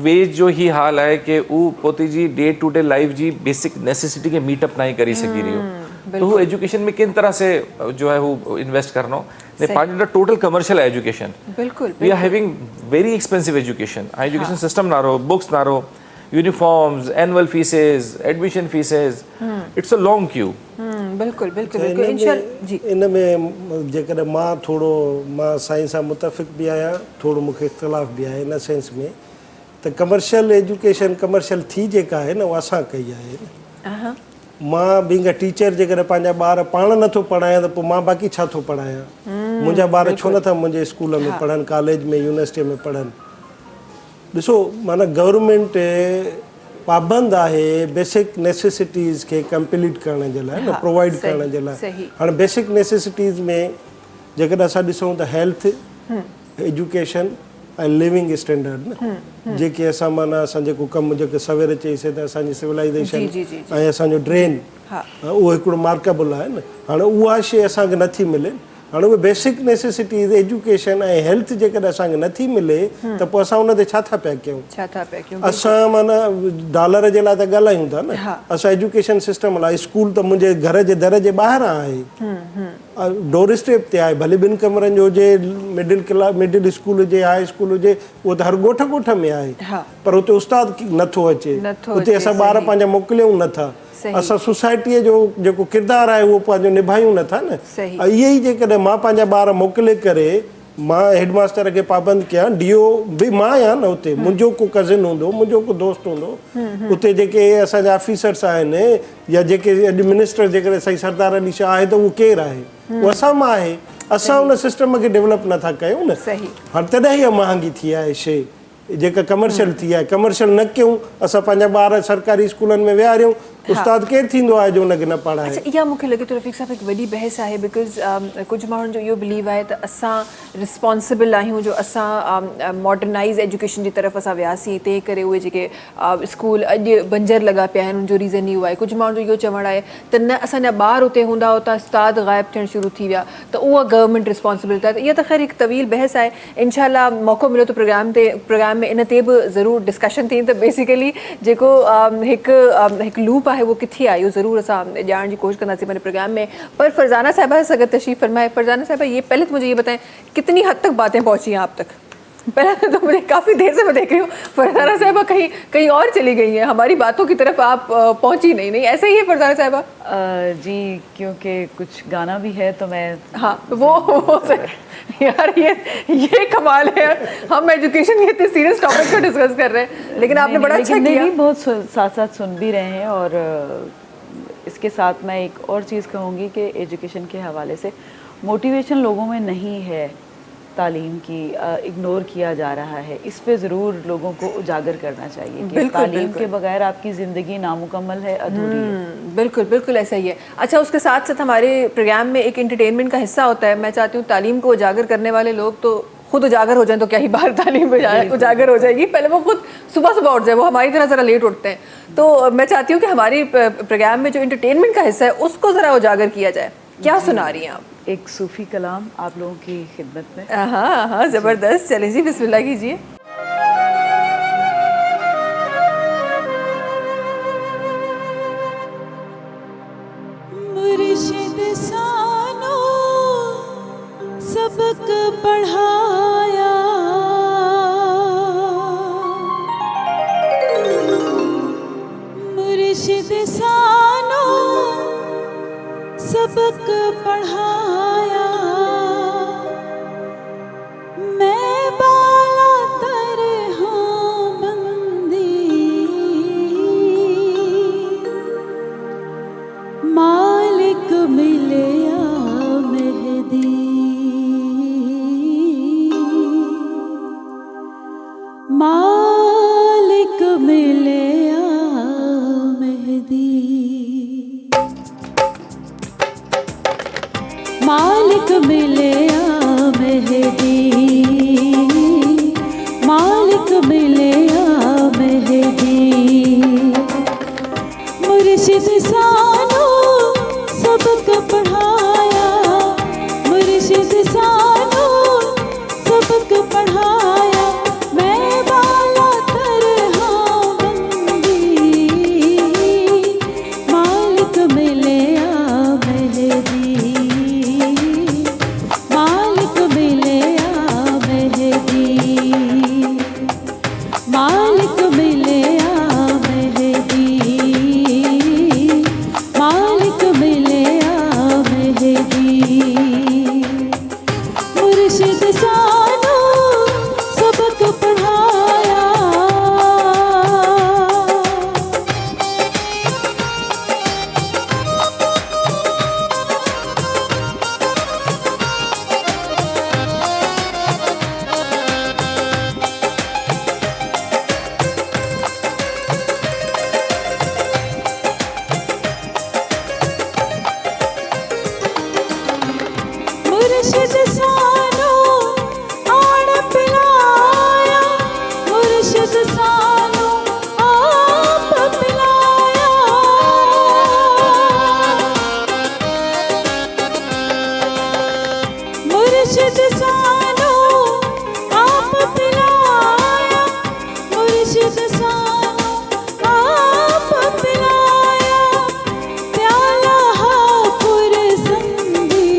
वेज जो ही हाल है कि वो पोती जी डे टू डे लाइफ जी बेसिक नेसेसिटी के मीटअप नहीं करी सकी रही हो, तो वो एजुकेशन में किन तरह से जो है वो इन्वेस्ट करना ने पांच टोटल कमर्शियल एजुकेशन। बिल्कुल, we are having very expensive education, education system ना रहो, बुक्स ना रहो, uniforms, annual fees, admission fees, it's a long queue. बिल्कुल बिल्कुल बिल्कुल, इंशाल्लाह जी। इन में जेकॾहिं मां साईं सां मुतफ़िक़ बि आहियां, थोरो मूंखे इख़्तिलाफ़ बि आहे इन सेंस में त कमर्शियल एजुकेशन कमर्शियल थी जेका आहे न उहा असां कई आहे न। मां बीइंग अ टीचर जेकॾहिं पंहिंजा ॿार पाण नथो पढ़ायां त पोइ मां बाक़ी छा थो पढ़ायां? मुंहिंजा ॿार छो नथा मुंहिंजे स्कूल में पढ़नि, कॉलेज में, यूनिवर्सिटी में पढ़नि? ॾिसो, माना गवर्नमेंट पाबंद आहे बेसिक नेसेसिटीज़ खे कंप्लीट करण जे लाइ, न प्रोवाइड करण जे लाइ। हाणे बेसिक नेसेसिटीज़ में जेकॾहिं असां ॾिसूं त हेल्थ, एजुकेशन ऐं लिविंग स्टैंडर्ड, न जेके असां माना असां जेको कमु जेको सवेर चईसीं त असांजी सिविलाइज़ेशन ऐं असांजो ड्रेन, उहो हिकिड़ो मार्केबल आहे न। हाणे उहा शइ असांखे नथी मिले। हाणे उहे बेसिक नेसेसिटीज़ एजुकेशन ऐं हेल्थ जेकॾहिं असांखे नथी मिले त पोइ असां उन ते छा था पिया कयूं? असां माना डॉलर जे लाइ त ॻाल्हायूं था न, असां एजुकेशन सिस्टम लाइ स्कूल त मुंहिंजे घर जे दर जे ॿाहिरां आहे, डोर स्टेप ते आहे, भले 2 कमरनि जो हुजे, मिडिल स्कूल हुजे, हाई स्कूल हुजे, उहो त हर ॻोठ में आहे, पर हुते उस्ताद नथो अचे, हुते असां ॿार पंहिंजा मोकिलियूं नथा, असां सोसाइटीअ जो जेको किरदारु आहे उहो पंहिंजो निभायूं नथा न। इहे ई जेकॾहिं मां पंहिंजा ॿार मोकिले करे मां हेडमास्टर खे पाबंद कयां, डीओ बि मां आहियां न, उते मुंहिंजो को कज़िन हूंदो, मुंहिंजो को दोस्त हूंदो, उते जेके असांजा ऑफिसर्स आहिनि या जेके अॼु मिनिस्टर जेकॾहिं साईं सरदार अली शाह आहे त उहो केरु आहे? उहो असां मां आहे। असां उन सिस्टम खे डेवलप नथा कयूं न। हाणे तॾहिं इहा महांगी थी आहे शइ जेका कमर्शियल थी आहे। कमर्शियल न कयूं, असां पंहिंजा ॿार सरकारी स्कूलनि में विहारियूं, उस्ताद केरु थींदो आहे जो उनखे न पढ़ाए? अच्छा, इहा मूंखे लॻे थो रफ़ीक साहिबु हिकु वॾी बहस आहे, बिकॉज़ कुझु माण्हुनि जो इहो बिलीव आहे त असां रिस्पॉन्सिबल आहियूं जो असां मॉडर्नाइज़ एजुकेशन जी तरफ़ असां वियासीं, तंहिं करे उहे जेके स्कूल अॼु बंजर लॻा पिया आहिनि उनजो रीज़न इहो आहे। कुझु माण्हुनि जो इहो चवणु आहे त न, असांजा ॿार उते हूंदा, उतां उस्ताद ग़ाइबु थियणु शुरू थी विया, त उहा गवर्नमेंट रिस्पॉन्सिबिलिटी आहे। त इहा त ख़ैर हिकु तवील बहस आहे, इनशाला मौक़ो मिलियो त प्रोग्राम में इन ते बि ज़रूरु डिस्कशन थी। त बेसिकली जेको हिकु लूप आहे वो किथे आहे, ज़रूर असां ॼाणण की कोशिश कंदासीं पंहिंजे प्रोग्राम में। पर फरजाना साहिबा से अगर तशरीफ़ फरमाए, फरजाना साहिबा, ये पहले तो मुझे ये बताएं कितनी हद तक बातें पहुँची हैं आप तक? पहले तो मुझे काफ़ी देर से मैं देख रही हूँ फरजाना साहिबा कहीं कहीं और चली गई हैं, हमारी बातों की तरफ आप पहुँची नहीं ऐसा ही है फरजाना साहिबा? जी क्योंकि कुछ गाना भी है तो मैं हाँ वो यार ये कमाल है, हम एजुकेशन के इतने सीरियस टॉपिक को डिस्कस कर रहे हैं लेकिन आपने बड़ा अच्छा किया। बहुत साथ साथ सुन भी रहे हैं। और इसके साथ मैं एक और चीज़ कहूँगी कि एजुकेशन के हवाले से मोटिवेशन लोगों में नहीं है, तालीम की इग्नोर किया जा रहा है। इस पे ज़रूर लोगों को उजागर करना चाहिए कि तालीम के बगैर आपकी ज़िंदगी नामुकम्मल है, अधूरी है। बिल्कुल बिल्कुल ऐसा ही है। अच्छा, उसके साथ साथ हमारे प्रोग्राम में एक एंटरटेनमेंट का हिस्सा होता है। मैं चाहती हूँ तालीम को उजागर करने वाले लोग तो खुद उजागर हो जाएं तो क्या ही बाहर तालीम उजागर हो जाएगी। पहले वो खुद सुबह सुबह उठ जाए, वो हमारी तरह ज़रा लेट उठते हैं। तो मैं चाहती हूँ कि हमारी प्रोग्राम में जो एंटरटेनमेंट का हिस्सा है उसको ज़रा उजागर किया जाए। क्या सुना रही हैं आप? एक सूफ़ी कलाम आप लोगों की खिदमत में। हाँ हाँ, ज़बरदस्त। चलें जी, बिस्मिल्लाह कीजिए। मुर्शिद सानो सबक पढ़ाया, मुर्शिद सानो सबक पढ़ाया, मैं बाला तर हाँ बंदी, मालिक मिले या मेहदी, मालिक मिले या मेहदी, मालिक मिले या मेहदी, मालिक मिले या मेहदी, मुर्शिद सानो सबक पढ़ाया, मुर्शिद सानो सबक पढ़ाया, मैं बाला तर हाँ बंदी, मालिक मिले या मेहदी, मालिक मिले या मेहदी, मालिक मिले या मेहदी, मालिक मिले या मेहदी, मुर्शिद सानो सबक पढ़ाया। मुर्शिद सानो आड़ पिलाया, मुर्शिद सानो आप पिलाया, मुर्शिद सानो आप पिलाया, मुर्शिद सानो आप पिलाया, प्याला हा पुरसंदी,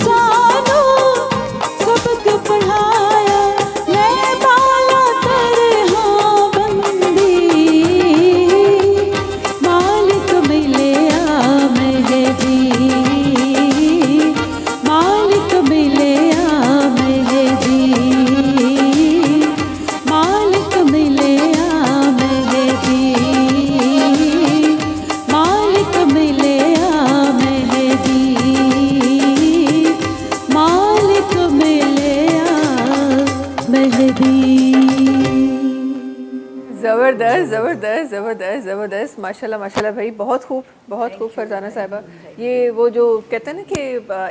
सानू सबक पढ़ाया मैं बाला तरह बंदी मालिक मिलिया मेहदी मालिक मिलिया मेहदी मालिक मिलिया मेहदी मालिक मिलिया मेहदी मालिक मिलिया मेहदी। ज़बरदस्त ज़बरदस्त ज़बरदस्त ज़बरदस्त, माशाल्लाह माशाल्लाह भाई, बहुत खूब फरजाना साहिबा। ये वो जो कहते हैं ना कि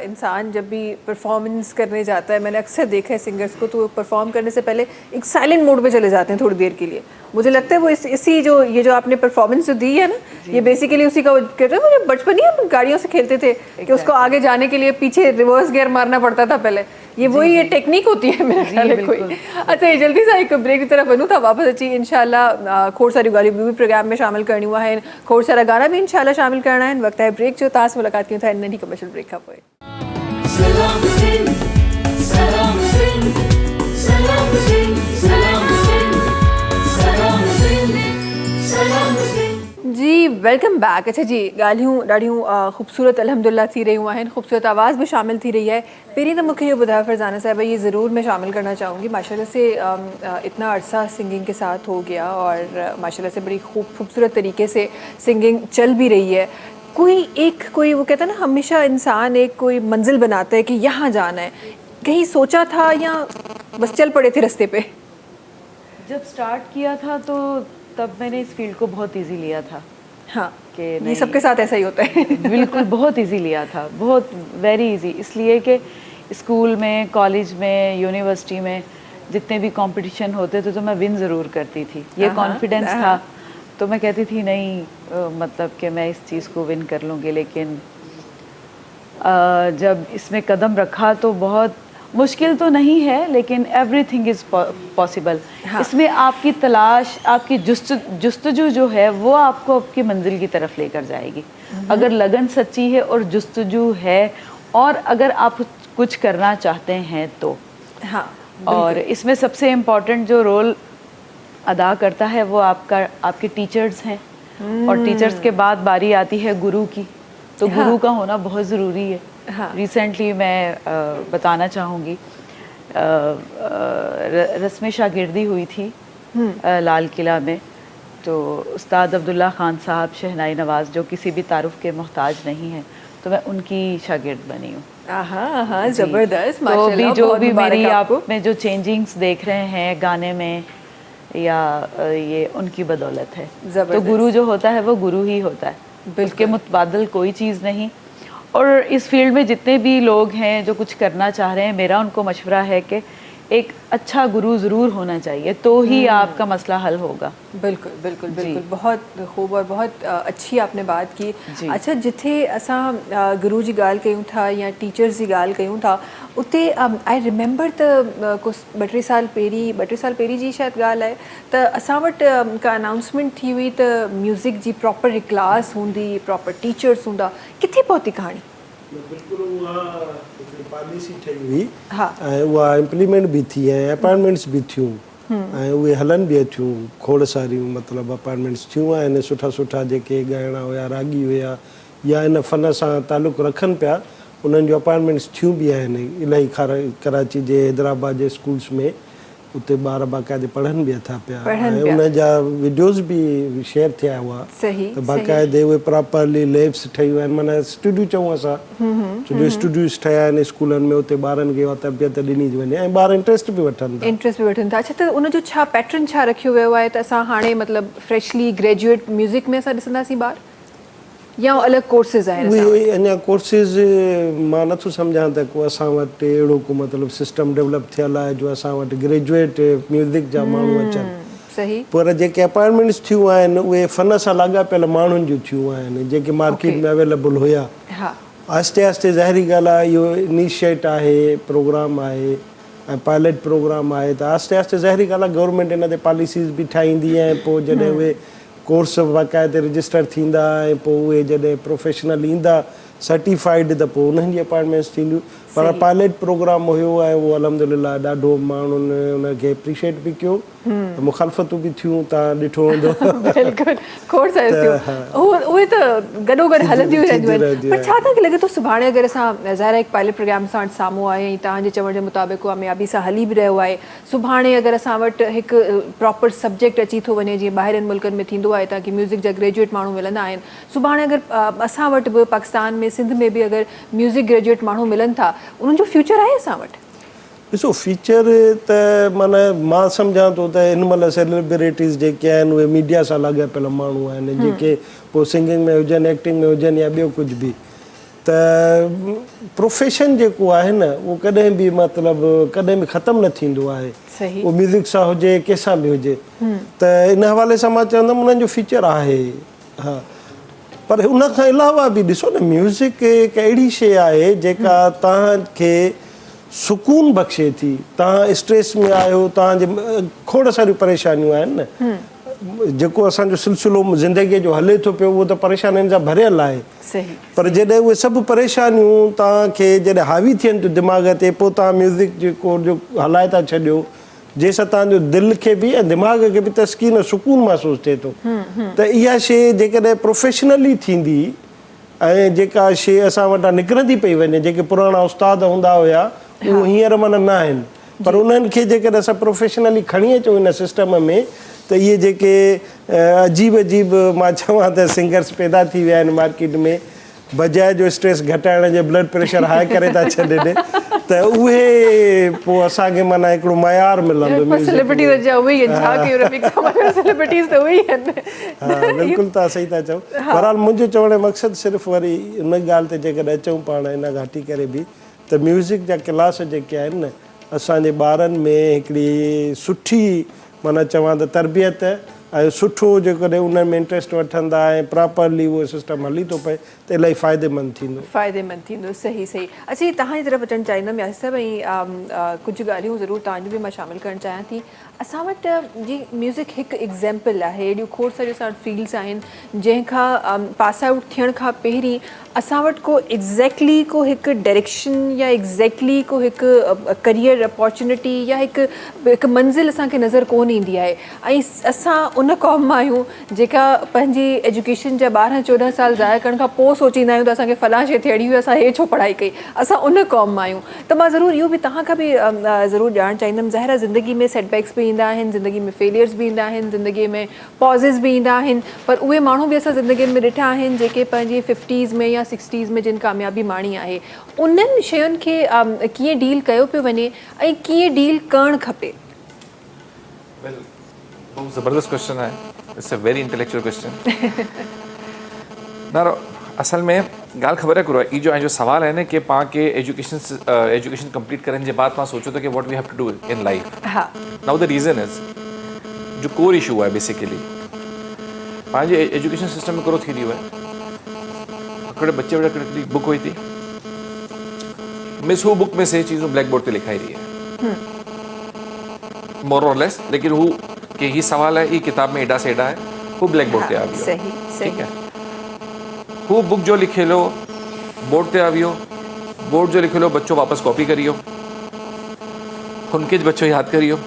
इंसान जब भी परफॉर्मेंस करने जाता है, मैंने अक्सर देखा है सिंगर्स को, तो परफॉर्म करने से पहले एक साइलेंट मोड पे चले जाते हैं थोड़ी देर के लिए। मुझे लगता है वो इसी जो ये जो आपने परफॉर्मेंस जो दी है ना, ये बेसिकली उसी का कहते हैं, मुझे बचपन ही हम गाड़ियों से खेलते थे कि उसको आगे जाने के लिए पीछे रिवर्स गियर मारना पड़ता था पहले, ये वही ये टेक्निक होती है मेरे ख्याल में कोई। अच्छा, ये जल्दी सा एक ब्रेक की तरफ बनूँ था, वापस अच्छी इंशाल्लाह खोड़ सारी गाली भी प्रोग्राम में शामिल करनी हुआ है, खोड़ सारा गाना भी इंशाल्लाह शामिल करना है। वक्त है ब्रेक जो तास मुलाकात की था नई कमर्शियल ब्रेक का पोए। Salam Singh, Salam Singh, Salam Singh, Salam Singh, Salam Singh, Salam Singh. जी वेलकम बैक। अच्छा जी, ॻाल्हियूं ॾाढियूं ख़ूबसूरत अल्हम्दुलिल्लाह थी रही हुआ आहिनि, ख़ूबसूरत आवाज़ भी शामिल थी रही है। पहिरीं त मूंखे इहो ॿुधायो फरज़ाना साहिबा, ये ज़रूर मैं शामिल करना चाहूँगी, माशाल्लाह से इतना अरसा सिंगिंग के साथ हो गया और माशाल्लाह से बड़ी खूबसूरत तरीके से सिंगिंग चल भी रही है। कोई वो कहता है ना, हमेशा इंसान एक कोई मंजिल बनाता है कि यहाँ जाना है, कहीं सोचा था या बस चल पड़े थे रास्ते पे? जब स्टार्ट किया था तो तब मैंने इस फील्ड को बहुत इजी लिया था। हाँ, कि ये नहीं, सबके साथ ऐसा ही होता है। बिल्कुल बहुत इजी लिया था, बहुत वेरी इजी, इसलिए कि स्कूल में, कॉलेज में, यूनिवर्सिटी में जितने भी कंपटीशन होते थे तो मैं विन ज़रूर करती थी। ये कॉन्फिडेंस था, तो मैं कहती थी नहीं मतलब कि मैं इस चीज़ को विन कर लूँगी। लेकिन जब इसमें कदम रखा तो बहुत मुश्किल तो नहीं है, लेकिन एवरीथिंग इज़ पॉसिबल। इसमें आपकी तलाश, आपकी जुस्तजू जो है वो आपको आपकी मंजिल की तरफ लेकर जाएगी। अगर लगन सच्ची है और जुस्तजू है और अगर आप कुछ करना चाहते हैं तो। हाँ, और इसमें सबसे इम्पोर्टेंट जो रोल अदा करता है वो आपके टीचर्स हैं, और टीचर्स के बाद बारी आती है गुरु की, तो गुरु का होना बहुत ज़रूरी है। रिसेंटली मैं बताना चाहूँगी, रस्म शागिर्दी हुई थी लाल किला में, तो उस्ताद अब्दुल्ला खान साहब शहनाई नवाज़ जो किसी भी तारुफ के मोहताज नहीं हैं, तो मैं उनकी शागिर्द बनी हूँ। हाँ, ज़बरदस्त, तो माशाल्लाह, भी जो बहुत भी मुबारक मेरी आपको। आप में जो चेंजिंग्स देख रहे हैं गाने में या ये उनकी बदौलत है। तो गुरु जो होता है वो गुरु ही होता है, उसके मुतबादल कोई चीज़ नहीं। और इस फील्ड में जितने भी लोग हैं जो कुछ करना चाह रहे हैं, मेरा उनको मशवरा है कि एक अच्छा गुरु ज़रूर होना चाहिए, तो ही आपका मसला हल होगा। बिल्कुल बिल्कुल बिल्कुल, बहुत खूब और बहुत अच्छी आपने बात की। अच्छा, जिथे असां गुरु जी ॻाल्हि कयूं था या टीचर्स जी ॻाल्हि कयूं था, उते आई रिमेंबर त कुझु ॿ टे साल पहिरीं जी शायदि ॻाल्हि आहे त असां वटि का अनाउंसमेंट थी हुई त म्यूज़िक जी प्रॉपर क्लास हूंदी, प्रॉपर टीचर्स हूंदा, किथे पहुती कहाणी? बिल्कुलु उहा पॉलिसी ठही हुई, हाँ, ऐं उहा इम्प्लीमेंट बि थी ऐं अपॉइंटमेंट्स बि थियूं, ऐं उहे हलन बि थियूं, खोड़ सारियूं मतिलबु अपॉइंटमेंट्स थियूं आहिनि। सुठा जेके ॻाइणा हुया, रागी हुया या इन फ़न सां तालुक़ु रखनि पिया, उन्हनि जो अपॉइंटमेंट्स थियूं बि आहिनि इलाही कराची जे, हैदराबाद जे स्कूल्स में। उते ॿार बाक़ाइदे पढ़नि बि था पिया, ऐं उन जा वीडियोज़ बि शेयर थिया हुआ। सही, त बाक़ाइदे उहे प्रॉपरली लैब्स ठहियूं आहिनि, माना स्टूडियो चऊं असां, जो स्टूडियोस ठहिया आहिनि स्कूलनि में, उते ॿारनि खे उहा तरबियत ॾिनी थी वञे ऐं ॿार इंट्रस्ट बि वठनि था। अच्छा, त उनजो छा पैटर्न छा रखियो वियो आहे त असां हाणे मतिलबु फ्रेशली ग्रेजुएट म्यूज़िक में असां ॾिसंदासीं ॿार, या अलॻि कोर्सिस आहिनि? उहे अञा कोर्सिस मां नथो सम्झां त को असां वटि अहिड़ो को मतिलबु सिस्टम डेवलप थियल आहे जो असां वटि ग्रेजुएट म्यूज़िक जा माण्हू अचनि। सही, पर जेके अपॉइंटमेंट्स थियूं आहिनि उहे फ़न सां लाॻापियल माण्हुनि जूं थियूं आहिनि, जेके मार्केट में अवेलेबल हुया। आहिस्ते आहिस्ते ज़ाहिरी ॻाल्हि आहे, इहो इनिशिएट आहे, प्रोग्राम आहे ऐं पायलट प्रोग्राम आहे, त आहिस्ते आहिस्ते ज़ाहिरी ॻाल्हि आहे गवर्नमेंट इन ते पॉलिसीज़ बि ठाहींदी ऐं पोइ जॾहिं उहे कोर्स बाक़ाइदे रजिस्टर थींदा ऐं पोइ उहे जॾहिं प्रोफेशनल ईंदा सर्टिफाइड, त पोइ उन्हनि जी अपॉइंटमेंट्स थींदियूं। पर पायलट प्रोग्राम हुयो ऐं उहो अलहमदिल्ला ॾाढो माण्हुनि उनखे एप्रिशिएट बि कयो, मुखालफ़तूं बि थियूं, तव्हां ॾिठो हूंदो। बिल्कुलु खोड़ सारी थियूं, उहे त गॾोगॾु हलंदियूं रहंदियूं आहिनि। पर छा तव्हांखे लॻे थो सुभाणे अगरि असां ज़ाहिर हिकु पायलट प्रोग्राम सां साम्हूं आहे ऐं तव्हांजे चवण जे मुताबिक़ कामयाबी सां हली बि रहियो आहे, सुभाणे अगरि असां वटि हिकु प्रॉपर सब्जेक्ट अची थो वञे जीअं ॿाहिरनि मुल्कनि में थींदो आहे ताकी म्यूज़िक जा ग्रेजुएट माण्हू मिलंदा आहिनि, सुभाणे अगरि असां वटि बि पाकिस्तान में सिंध में बि अगरि म्यूज़िक ग्रेजुएट माण्हू मिलनि था, उन्हनि जो फ्यूचर आहे असां वटि? ॾिसो फीचर त माना मां सम्झां थो त हिन महिल सेलिब्रिटीज़ जेके आहिनि उहे मीडिया सां लाॻापियल माण्हू आहिनि, जेके पोइ सिंगिंग में हुजनि, एक्टिंग में हुजनि या ॿियो कुझु बि, त प्रोफेशन जेको आहे न उहो कॾहिं बि मतिलबु कॾहिं बि ख़तमु न थींदो आहे। सही। उहो म्यूज़िक सां हुजे कंहिंसां बि हुजे, त इन हवाले सां मां चवंदुमि उन्हनि जो फ्यूचर आहे। हा, पर उन खां अलावा बि ॾिसो न, म्यूज़िक हिकु अहिड़ी शइ आहे जेका तव्हांखे सुकून बख़्शे थी। तव्हां स्ट्रेस में आहियो, तव्हांजे खोड़ सारियूं परेशानियूं आहिनि न, जेको असांजो सिलसिलो ज़िंदगीअ जो हले थो पियो उहो त परेशानियुनि सां भरियल आहे। सही। पर जॾहिं उहे सभु परेशानियूं तव्हांखे जॾहिं हावी थियनि थियूं दिमाग़ ते, पोइ तव्हां म्यूज़िक जेको जो हलाए था छॾियो, जंहिंसां तव्हांजो दिलि खे बि ऐं दिमाग़ खे बि तस्कीन सुकून महसूसु थिए थो। त इहा शइ जेकॾहिं प्रोफेशनली थींदी ऐं जेका शइ असां वटां निकिरंदी पई वञे, जेके पुराणा उस्ताद हूंदा हुया उहो हींअर माना न आहिनि, पर उन्हनि खे जेकॾहिं असां प्रोफेशनली खणी अचूं हिन सिस्टम में, त इहे जेके अजीब अजीब मां चवां त सिंगर्स पैदा थी विया आहिनि मार्केट में, बजाए जो स्ट्रेस घटाइण जे ब्लड प्रेशर हाई करे था छॾनि, त उहे पोइ असांखे माना हिकिड़ो मयार मिलंदो। सेलिब्रिटीज़ जा उहे ई आहिनि, छा कयूं रफ़ीक साहब, सेलिब्रिटीज़ त उहे ई आहिनि। हा बिल्कुलु तव्हां सही था चओ। बहरहाल मुंहिंजो चवण जो मक़सदु सिर्फ़ु वरी उन ॻाल्हि ते जेकॾहिं अचूं पाण इन घाटी करे बि, त म्यूज़िक जा क्लास जेके आहिनि न, असांजे ॿारनि में हिकिड़ी सुठी माना चवां त तरबियत ऐं सुठो जेकॾहिं उन में इंट्रस्ट वठंदा ऐं प्रॉपरली उहो सिस्टम हली थो पए त इलाही फ़ाइदेमंद थींदो। फ़ाइदेमंद थींदो, सही सही। अच्छा, तव्हांजी तरफ़ अचणु चाहींदमि यासिर साहिबु, ऐं कुझु ॻाल्हियूं ज़रूरु तव्हांजूं बि मां शामिलु करणु चाहियां थी। असां वटि जी म्यूज़िक हिकु एग्ज़ाम्पल आहे, अहिड़ियूं खोड़ सारियूं असां वटि फील्ड्स आहिनि जंहिंखां पास आउट थियण खां पहिरीं असां वटि को एग्ज़ैक्टली को हिकु डायरेक्शन या एग्ज़ैक्टली को हिकु करियर अपॉर्चुनिटी या हिकु मंज़िल असांखे नज़र कोन ईंदी आहे। ऐं असां उन क़ौम मां आहियूं जेका पंहिंजी एजुकेशन जा 12-14 साल ज़ाया करण खां पोइ सोचींदा आहियूं त असांखे फलां शइ थियणी हुई, असां हे छो पढ़ाई कई, असां उन क़ौम मां आहियूं। त मां ज़रूरु इहो बि तव्हां खां बि ज़रूरु ॼाणणु चाहींदमि, ज़ाहिर आहे ज़िंदगी में सेटबैक्स बि ईंदा आहिनि, ज़िंदगी में फेलियर्स बि ईंदा आहिनि, ज़िंदगीअ में पॉज़िस बि ईंदा आहिनि, पर उहे माण्हू बि असां ज़िंदगी में ॾिठा आहिनि जेके पंहिंजे 50s में या 60s में जिन कामयाबी माणी आहे, उन्हनि शयुनि खे कीअं डील कयो पियो वञे ऐं कीअं डील करणु खपे? बहुत ज़बरदस्त क्वेश्चन है, it's a very intellectual question. ना असल में ॻाल्हि ख़बर है करो, ये जो सवाल है ना कि पाण के एजुकेशन कंप्लीट करने के बाद पाण सोचो तो कि what we have to do in life. हाँ। नाउ द रीज़न इज जो कोर इशू है बेसिकली पाण जे एजुकेशन सिस्टम में करो थी रही है, हिकिड़े बच्चे वटि बुक हुई थी, मिस हू बुक में से चीज़ों ब्लैक बोर्ड पे लिखाई रही है मोर और लेस, लेकिन हू कि ही सवाल है, ये किताब में एडा से एडा है, वो ब्लैक बोर्ड पे आ गया। सही सही। ठीक है, हू बुक जो लिखे लो बोर्ड पे आवियो, बोर्ड जो लिखे लो बच्चों वापस कॉपी करियो, उनके बच्चों याद करियो,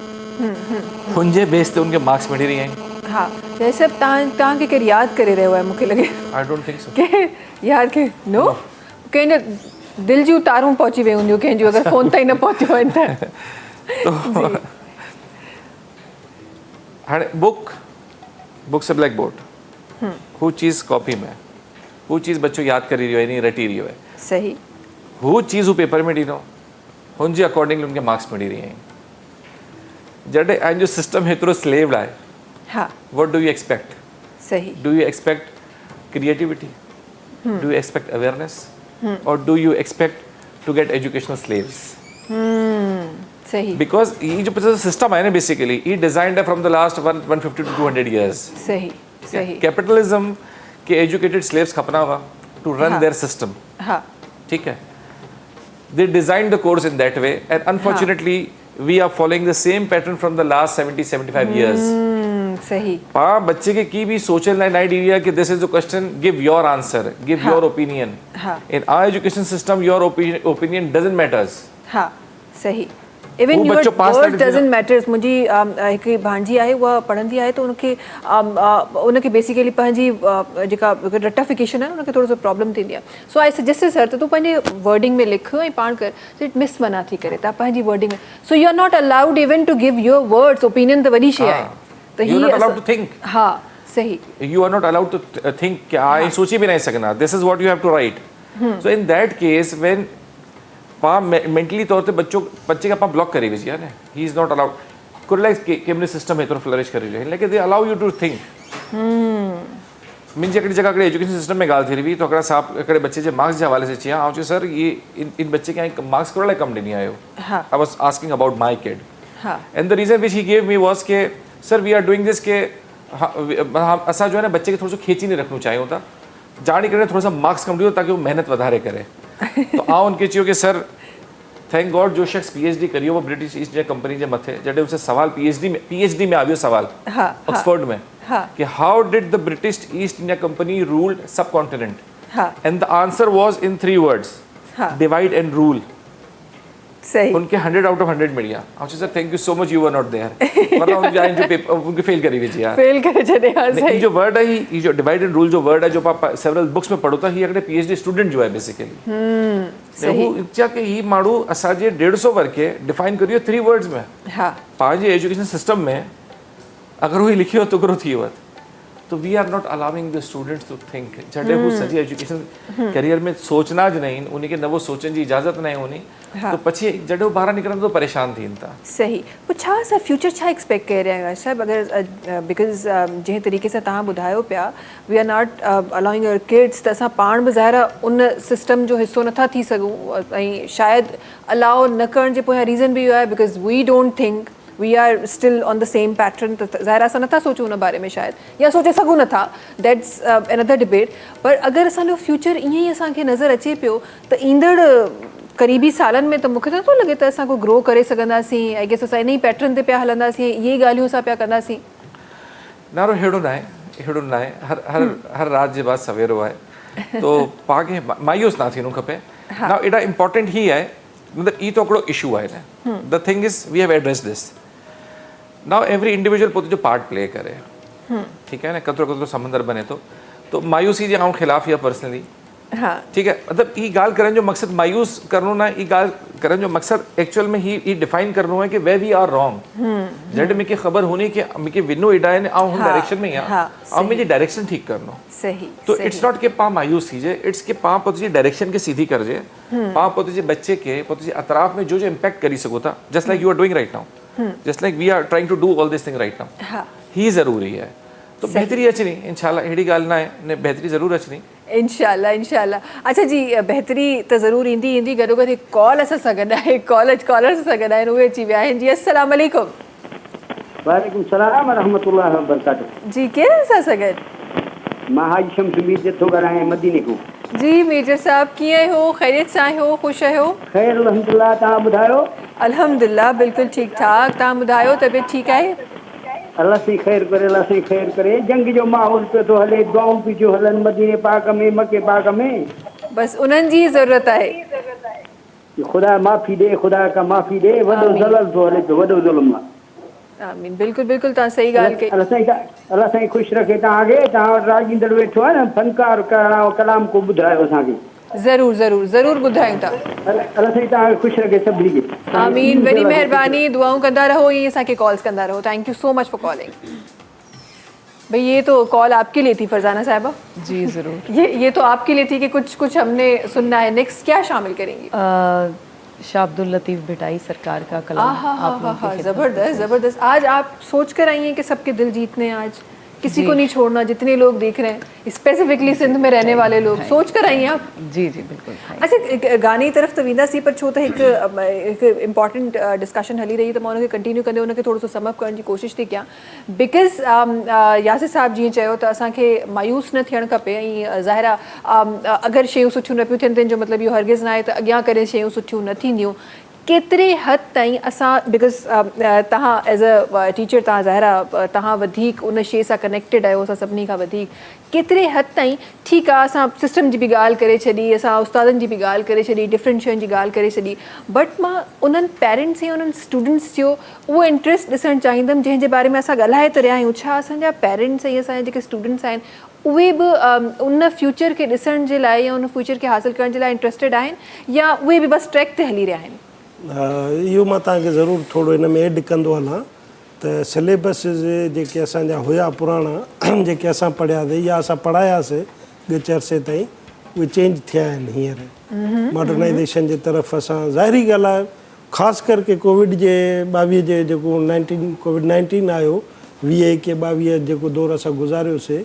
उनजे बेस ते उनके मार्क्स मिली रही हैं। हाँ, जैसे तव्हांखे केरु यादि करे रहियो आहे, मूंखे लॻे आई डोंट थिंक सो के यादि के नो कंहिंजे दिलि जूं तारूं पहुची वई हूंदियूं कंहिंजूं, अगरि फ़ोन ताईं न पहुतियूं आहिनि त। तो हाँ, बुक से ब्लैक बोर्ड, हू चीज़ कॉपी में, हू चीज़ बच्चों याद करी रही है, नहीं रटी रही है। सही। हू चीज़ हू पेपर में ॾिनो, हुनजे अकॉर्डिंगली उनके मार्क्स मिली रही हैं। जॾहिं ऐं जो सिस्टम हेतिरो स्लेव्ड आहे, हाँ, व्हाट डू यू एक्सपेक्ट? सही। Do you expect creativity? Do you expect awareness? और do you expect to get educational slaves? सही। बिकॉज ये जो सिस्टम है ना बेसिकली ये डिजाइंड है from the last 150 to 200 years। सही सही। कैपिटलिज्म के एजुकेटेड स्लेव्स खपना हुआ टू रन देयर सिस्टम। हाँ, ठीक है, they designed the course in that way and unfortunately we are following the same pattern from the last 70-75 years। सही पा बच्चे के की भी सोचल लाइन आइडिया कि this is the question, give your answer, give your opinion. हाँ. In our education system your opinion doesn't matters. हाँ सही. इवन वो योर बच्चों पास वर्ड तक डजंट मैटर्स. मुंहिंजी हिकु भांजी आहे, उहा पढ़ंदी आहे, त उनखे बेसिकली पंहिंजी जेका रटिफिकेशन आहे उनखे थोरो सो प्रॉब्लम थींदी आहे. सो आई सजेस्ट सर त तूं पंहिंजे वर्डिंग में लिख ऐं पाण कर, इट मिस मना थी करे तव्हां पंहिंजी वर्डिंग में. So you are not allowed even to give your words. Opinion त वॾी शइ आहे. त You are not allowed to think. हाँ सही. You are not allowed to think कि I सोची भी नहीं सकना. This is what you have to write. So in that case, when पा मेंटली तौर पे बच्चे का पा ब्लॉक करी हुई है, he is not allowed. कुरलाइज कैमरे सिस्टम है तो फ्लरिश करी है, लेकिन they allow you to think. मुंहिंजी हिकिड़ी जगह एजुकेशन सिस्टम में ॻाल्हि थी रही, तो हिकिड़ा साहब हिकिड़े बच्चे जे मार्क्स जे हवाले से चया, आउं चयो सर ये इन बच्चे के मार्क्स करण लाइ कमु ॾिनी आहियो. I was asking about my kid. And the reason which he gave me was के sir we are doing this के असां जो है ना बच्चे के थोड़ा सो खींची नहीं रखना चाहिए था, जानी करे थोड़ा सा मार्क्स कम ॾियो ताकि वो मेहनत वधारे करे. तो आउं उनके चयो कि सर थैंक गॉड जो शख्स पीएचडी करियो वो ब्रिटिश ईस्ट इंडिया कंपनी के मथे, जॾहिं उनसे सवाल पीएचडी में आवियो सवाल ऑक्सफोर्ड में कि how did the British East India company ruled subcontinent, and the answer was in 3 words, divide and rule. सही. उनके 100 out of 100 मिल गया. अच्छा sir thank you so much, you were not there. वरना उन जाइन जो पेपर उनके फेल करी हुई यार. फेल करे जॾहिं. हाँ ये सही. जो वर्ड है, ये जो डिवाइड एंड रूल जो वर्ड है जो पापा सेवरल बुक्स में पढ़ो था, ये अगले पीएचडी स्टूडेंट जो है बेसिकली सही. वो इच्छा के ही माण्हू असांजे 150 वर्ग के डिफाइन करियो 3 words में. हाँ पंहिंजे एजुकेशन सिस्टम में अगर वो लिखियो तो करो थी वत, तो we are not allowing the students to think. जॾहिं हू सॼी एजुकेशन करियर में सोचना ज नहीं, उनखे नवो सोचण जी इजाज़त नहीं होनी, तो पछी जॾहिं हू ॿाहिरि निकिरनि तो परेशान थियनि था. सही. पोइ छा असां फ्यूचर छा एक्सपेक्ट करे रहिया आहियूं साहिबु? अगरि बिकॉज़ जंहिं तरीक़े सां तव्हां ॿुधायो पिया, we are not allowing our kids, त असां पाण बि ज़ाहिर उन सिस्टम जो हिसो नथा थी सघूं, ऐं शायदि अलाउ न करण जे पोयां रीज़न बि इहो आहे because we don't think we are still on the same pattern. त ज़ाहिर असां नथा सोचूं उन बारे में शायदि, या सोचे सघूं नथा, दैट्स अनदर डिबेट. पर अगरि असांजो फ्यूचर ईअं ई असांखे नज़र अचे पियो त ईंदड़ करीबी सालनि में त मूंखे नथो लॻे त असां को ग्रो करे सघंदासीं. आई गेस असां इन ई पैटर्न ते पिया हलंदासीं, इहे ई ॻाल्हियूं असां पिया कंदासीं. नारो अहिड़ो न आहे. हर राति जे बाद सवेरो आहे, तो पाण खे मायूस न थियणो खपे. ना एॾा इम्पोर्टेंट ही आहे, मतिलबु ई तो हिकिड़ो इशू आहे न. The thing is we have address this. Now every individual पोते जो पार्ट प्ले करे, ठीक है ना, कतरो समंदर बने तो मायूसी जे आउं ख़िलाफ़ या पर्सनली. हाँ ठीक है, मतलब ई ॻाल्हि करण जो मक़सदु मायूस करणो न, ई ॻाल्हि करण जो मक़सदु एक्चुअल में ही डिफाइन करणो है कि वे वी आर रॉन्ग. जॾहिं मूंखे ख़बर होनी कि मूंखे विनो एॾा आहिनि, ऐं हुन डायरेक्शन में ई आहे, ऐं मुंहिंजी डायरेक्शन ठीकु करणो. सही. तो इट्स नॉट कि पाण मायूस थीजे, इट्स कि पाण पोते जी डायरेक्शन के सीधी करजे, पाण पोते जे बच्चे के पोते जे अतराफ़ में जो इम्पैक्ट करी सघो था, just like you are doing right now, just like we are trying to do all this thing right now. ही ज़रूरी है. तो बेहतरी अचनी इंशाल्लाह, अहिड़ी ॻाल्हि न आहे, ने बेहतरी ज़रूर अचनी इंशाल्लाह. अच्छा जी, बेहतरी त ज़रूर ईंदी गॾोगॾु हिकु कॉल असां सां गॾु आहे, कॉलर सां सां गॾु आहिनि, उहे अची विया आहिनि. जी अस्सलाम वालेकुम. वालेकुम सलाम रहमतुल्लाहि व बरकातहू. जी केरु असां सां गॾु? मां हाजी शम्स मीर जे थो ॻाल्हायां मदीने को. जी मीटर साहब, कीअं आहियो? ख़ैरियत सां आहियो? ख़ुशि आहियो? ख़ैर अल्हम्दुलिल्लाह. तव्हां ॿुधायो? अल्हम्दुलिल्लाह बिल्कुलु ठीकु ठाक. तव्हां ॿुधायो, तबियत ठीकु आहे? अल्लाह साईं ख़ैर करे, अल्लाह साईं ख़ैर करे. जंग जो माहौल पियो थो हले, दुआऊं पियूं हलनि मदीने पाक में, मके पाक में. बसि उन्हनि जी ज़रूरत आहे. ख़ुदा माफ़ी ॾे, ख़ुदा का माफ़ी ॾे. वॾो ज़लल थो हले पियो, वॾो ज़ुल्म आहे. आमीन. बिल्कुलु तव्हां सही ॻाल्हि कई. अल्लाह साईं ख़ुशि रखे तव्हांखे. तव्हां वटि राॻींदड़ वेठो आहे न, फनकार कलाम को ॿुधायो असांखे. ज़रूर ॿुधायूं था. अल्लाह साईं तव्हांखे ख़ुशि रखे सभिनी खे. आमीन. वॾी महिरबानी. दुआऊं कंदा रहो, ईअं असांखे कॉल्स कंदा रहो. Thank you so much for calling. भाई ये तो कॉल आपके लिए थी फरजाना साहिबा. जी ज़रूर. ये तो आपके लिए थी कि कुछ हमने सुनना है. नेक्स्ट क्या शामिल करेंगी? शाह अब्दुल लतीफ़ भिटाई सरकार का कलाम. आप लोगों की खिदमत. ज़बरदस्त. आज आप सोच कर आई हैं कि सबके दिल जीतने हैं, आज किसी को नहीं छोड़ना. जितने लोग देख रहे हैं, स्पेसिफिकली सिंध में रहने वाले लोग, सोच कर आई हैं आप? जी बिल्कुल. अच्छा, गाने की तरफ़ त वेंदासीं, पर छो त हिकु इम्पॉर्टेंट डिस्कशन हली रही, त मां उनखे कंटिन्यू कंदे उनखे थोरो सो समअप करण जी कोशिशि थी कयां. बिकॉज़ यासिर साहब जीअं चयो त असांखे मायूस न थियणु खपे. ऐं ज़ाहिर आहे अगरि शयूं सुठियूं न पियूं थियनि, तंहिंजो मतिलबु इहो हरगिज़ न आहे त अॻियां करे शयूं सुठियूं न थींदियूं. केतिरे हद ताईं असां बिकॉज़ तव्हां एज़ अ टीचर तव्हां ज़ाहिरा तव्हां वधीक उन शइ सां कनेक्टेड आहियो असां सभिनी खां वधीक केतिरे हद ताईं ठीकु आहे असां सिस्टम जी बि ॻाल्हि करे छॾी असां उस्तादनि जी बि ॻाल्हि करे छॾी डिफरेंट शयुनि जी ॻाल्हि करे छॾी बट मां उन्हनि पेरेंट्स ऐं उन्हनि स्टूडेंट्स जो उहो इंट्रस्ट ॾिसणु चाहींदमि जंहिंजे बारे में असां ॻाल्हाए त रहिया आहियूं छा असांजा पेरेंट्स ऐं असांजा जेके स्टूडेंट्स आहिनि उहे बि उन फ्यूचर खे ॾिसण जे लाइ या उन फ्यूचर खे हासिलु करण जे लाइ इंट्रस्टेड आहिनि या उहे बि बसि ट्रैक ते हली रहिया आहिनि इहो मां तव्हांखे ज़रूरु थोरो हिन में एड कंदो हलां त सिलेबस जेके असांजा हुया पुराणा जेके असां पढ़ियासीं या असां पढ़ायासीं ॻच अरसे ताईं उहे चेंज थिया आहिनि हींअर मॉडर्नाइज़ेशन जे तरफ़ असां ज़ाहिरी ॻाल्हि आहे ख़ासि कर के कोविड जे 22 जे जेको कोविड-19 आयो 20 के 22 जेको दौर असां गुज़ारियोसीं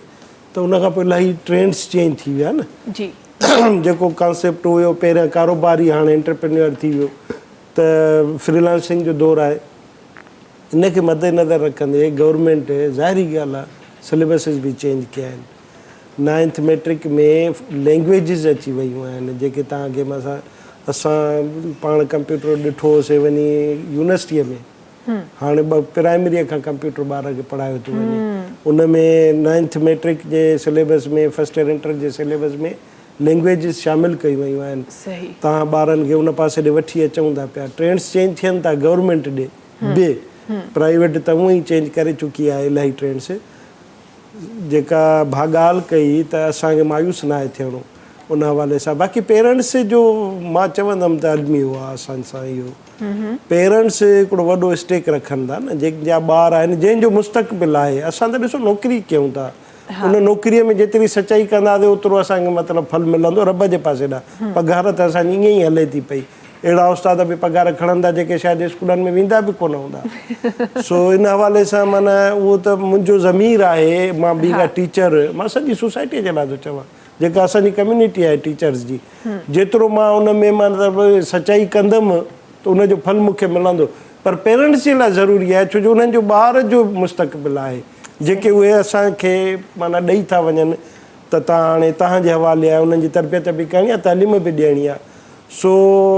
त उन खां पोइ इलाही ट्रेंड्स चेंज थी विया न जी जेको कॉन्सेप्ट हुयो पहिरियां कारोबारी हाणे एंटरप्रेन्योर थी वियो त फ्रीलांसिंग जो दौरु आहे इनखे मद्देनज़र रखंदे गवर्नमेंट ज़ाहिरी ॻाल्हि आहे सिलेबसिस बि चेंज कया आहिनि 9th मैट्रिक में लैंग्वेजिस अची वियूं आहिनि जेके तव्हांखे असां पाण कंप्यूटर ॾिठोसीं वञी यूनिवर्सिटीअ में हाणे प्राइमरीअ खां कंप्यूटर ॿार खे पढ़ायो थो वञे उन में 9th मैट्रिक जे सिलेबस में फस्ट ईयर इंटर जे सिलेबस में लैंग्वेजिस शामिलु कयूं वयूं आहिनि सही तव्हां ॿारनि खे उन पासे ॾे वठी अचूं था पिया ट्रेंड्स चेंज थियनि था गवर्नमेंट ॾे ॿिए प्राइवेट त उहो ई चेंज करे चुकी आहे इलाही ट्रेंड्स जेका भाॻाल कई त असांखे मायूस न आहे थियणो उन हवाले सां बाक़ी पेरेंट्स जो मां चवंदुमि त अलमियो आहे असां सां इहो पेरेंट्स हिकिड़ो वॾो स्टेक रखनि था न जंहिंजा ॿार आहिनि जंहिंजो मुस्तक़बिल आहे असां त ॾिसो नौकिरी कयूं था उन नौकिरीअ में जेतिरी सचाई कंदासीं ओतिरो असांखे मतिलबु फल मिलंदो रब जे पासे ॾांहुं पघार त असांजी ईअं ई हले थी पई अहिड़ा उस्ताद बि पघार खणंदा जेके शायदि स्कूलनि में वेंदा बि कोन हूंदा सो इन हवाले सां माना उहो त मुंहिंजो ज़मीर आहे मां ॿी का टीचर मां सॼी सोसाइटीअ जे लाइ थो चवां जेका असांजी कम्यूनिटी आहे टीचर्स जी जेतिरो मां उन में मतिलबु सचाई कंदुमि त उनजो फल मूंखे मिलंदो पर पेरेंट्स जे लाइ ज़रूरी आहे छो जो उन्हनि जो ॿार जो मुस्तक़बिल आहे जेके उहे असांखे माना ॾेई था वञनि त तव्हां हाणे तव्हांजे हवाले आहे उन्हनि जी तरबियत बि करणी आहे तालीम बि ॾियणी आहे सो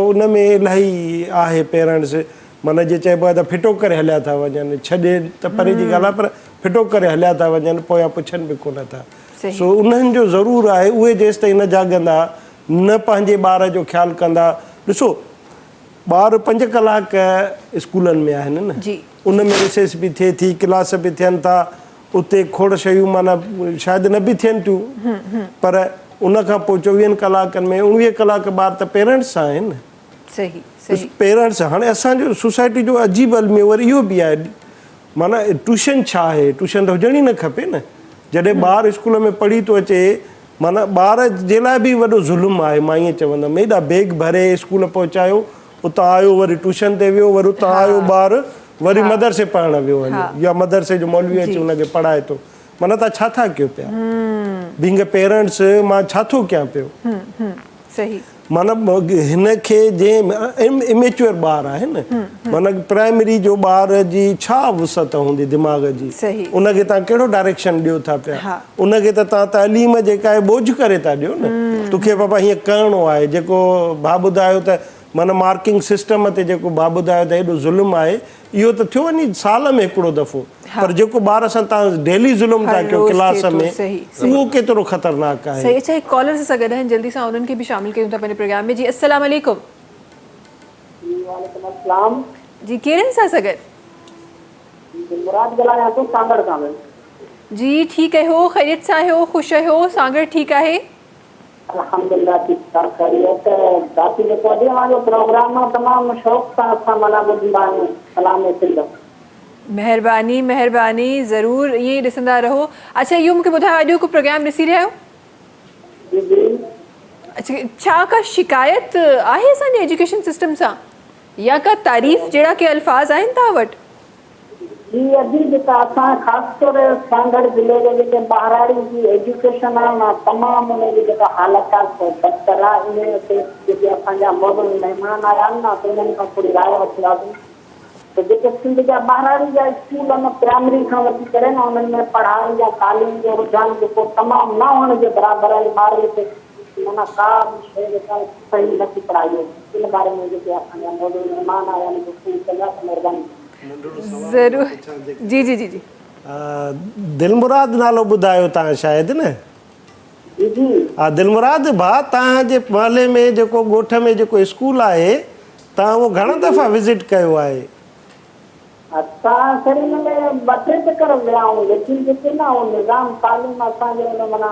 उन में इलाही आहे पेरेंट्स माना जीअं चइबो आहे त फिटो करे हलिया था वञनि छॾे त परे जी ॻाल्हि आहे पर फिटो करे हलिया था वञनि पोयां पुछनि बि कोन था सो उन्हनि जो ज़रूरु आहे उहे जेसि ताईं न जाॻंदा न पंहिंजे ॿार जो ख़्यालु कंदा ॾिसो ॿार 5 कलाक स्कूलनि में आहिनि न उन में रिसेस बि थिए थी क्लास बि थियनि था उते खोड़ शयूं माना शायदि न बि थियनि थियूं पर उन खां पोइ 24 कलाकनि में 19 कलाक ॿार त पेरेंट्स सां आहिनि सही पेरेंट्स हाणे असांजो सोसाइटी जो अजीब अलमी वरी इहो बि आहे माना ट्यूशन छा आहे ट्यूशन त हुजणी न खपे न जॾहिं ॿार स्कूल में पढ़ी थो अचे माना ॿार जे लाइ बि वॾो ज़ुल्म आहे मां ईअं चवंदुमि एॾा बैग भरे स्कूल पहुचायो उतां आयो वरी ट्यूशन ते वियो वरी उतां आयो ॿार वरी मदरसे पढ़णु वियो वञे या मदरसे जो मौलवी अची हुनखे पढ़ाए थो माना तव्हां छा था कयो पिया बींग पेरेंट्स मां छा थो कयां पियो सही माना हिनखे जंहिं इमेच्योर ॿार आहे न माना प्राइमरी जो ॿार जी छा वुसत हूंदी दिमाग़ जी उनखे तव्हां कहिड़ो डायरेक्शन ॾियो था पिया उनखे त तव्हां तालीम जेका आहे बोझ करे था ॾियो न तोखे बाबा हीअं करिणो आहे जेको भाउ ॿुधायो त माना मार्किंग सिस्टम ते जेको भाउ ॿुधायो त एॾो ज़ुल्म आहे इहो त थियो वञे साल में हिकिड़ो दफ़ो पर जेको ॿार सां तव्हां डेली ज़ुल्म था कयो क्लास में उहो केतिरो ख़तरनाक आहे सही अच्छा कॉलर सां गॾु आहिनि जल्दी सां उन्हनि खे बि शामिल कयूं था पंहिंजे प्रोग्राम में जी अस्सलाम वालेकुम जी कहिड़े सां सां गॾु जी ठीकु आहियो ख़ैरियत सां आहियो ख़ुशि आहियो सागर ठीकु आहे अल्हम्दुलिल्लाह ठीक ठाक खैरियत बाकी जेको अॼु वारो प्रोग्राम आहे तमामु शौक़ सां असां माना ॿुधंदा आहियूं सलाम सिंध महिरबानी महिरबानी ज़रूरु ईअं ई ॾिसंदा रहो अच्छा इहो मूंखे ॿुधायो अॼु को प्रोग्राम ॾिसी रहिया आहियो अच्छा छा का शिकायत आहे असांजे एजुकेशन सिस्टम सां या का तारीफ़ जहिड़ा के अल्फाज़ आहिनि तव्हां वटि जी अॼु जेका असां ख़ासि तौर सागर ज़िले जे जेके ॿारहाड़ी जी एजुकेशन आहे न तमामु उनजी जेका हालत आहे बदतर आहे इन ते जेके असांजा मौजूद महिमान आया आहिनि न त उन्हनि खां थोरी राय वठंदासीं त जेके सिंध जा ॿारहाड़ी जा स्कूल आहिनि प्राइमरी खां वठी करे न उन्हनि में पढ़ाई या तालीम जो रुझान जेको तमामु न हुअण जे बराबरि आहे ॿार खे माना का बि शइ जेका सही नथी पढ़ाई इन बारे में जेके असांजा मौजूद महिमान आया आहिनि गुफ़्तगू कंदा त महिरबानी। ज़रूर जी जी जी जी दिलमुराद नालो ॿुधायो तव्हां शायदि न? जी जी हा दिलमुराद भाउ, तव्हांजे महले में जेको ॻोठ में जेको स्कूल आहे तव्हां उहो घणा दफ़ा विज़िट कयो आहे? असां खैर हिन में 2-3 चकर विया आहियूं, लेकिन जेके न उहो निज़ाम तालीम असांजे हुन माना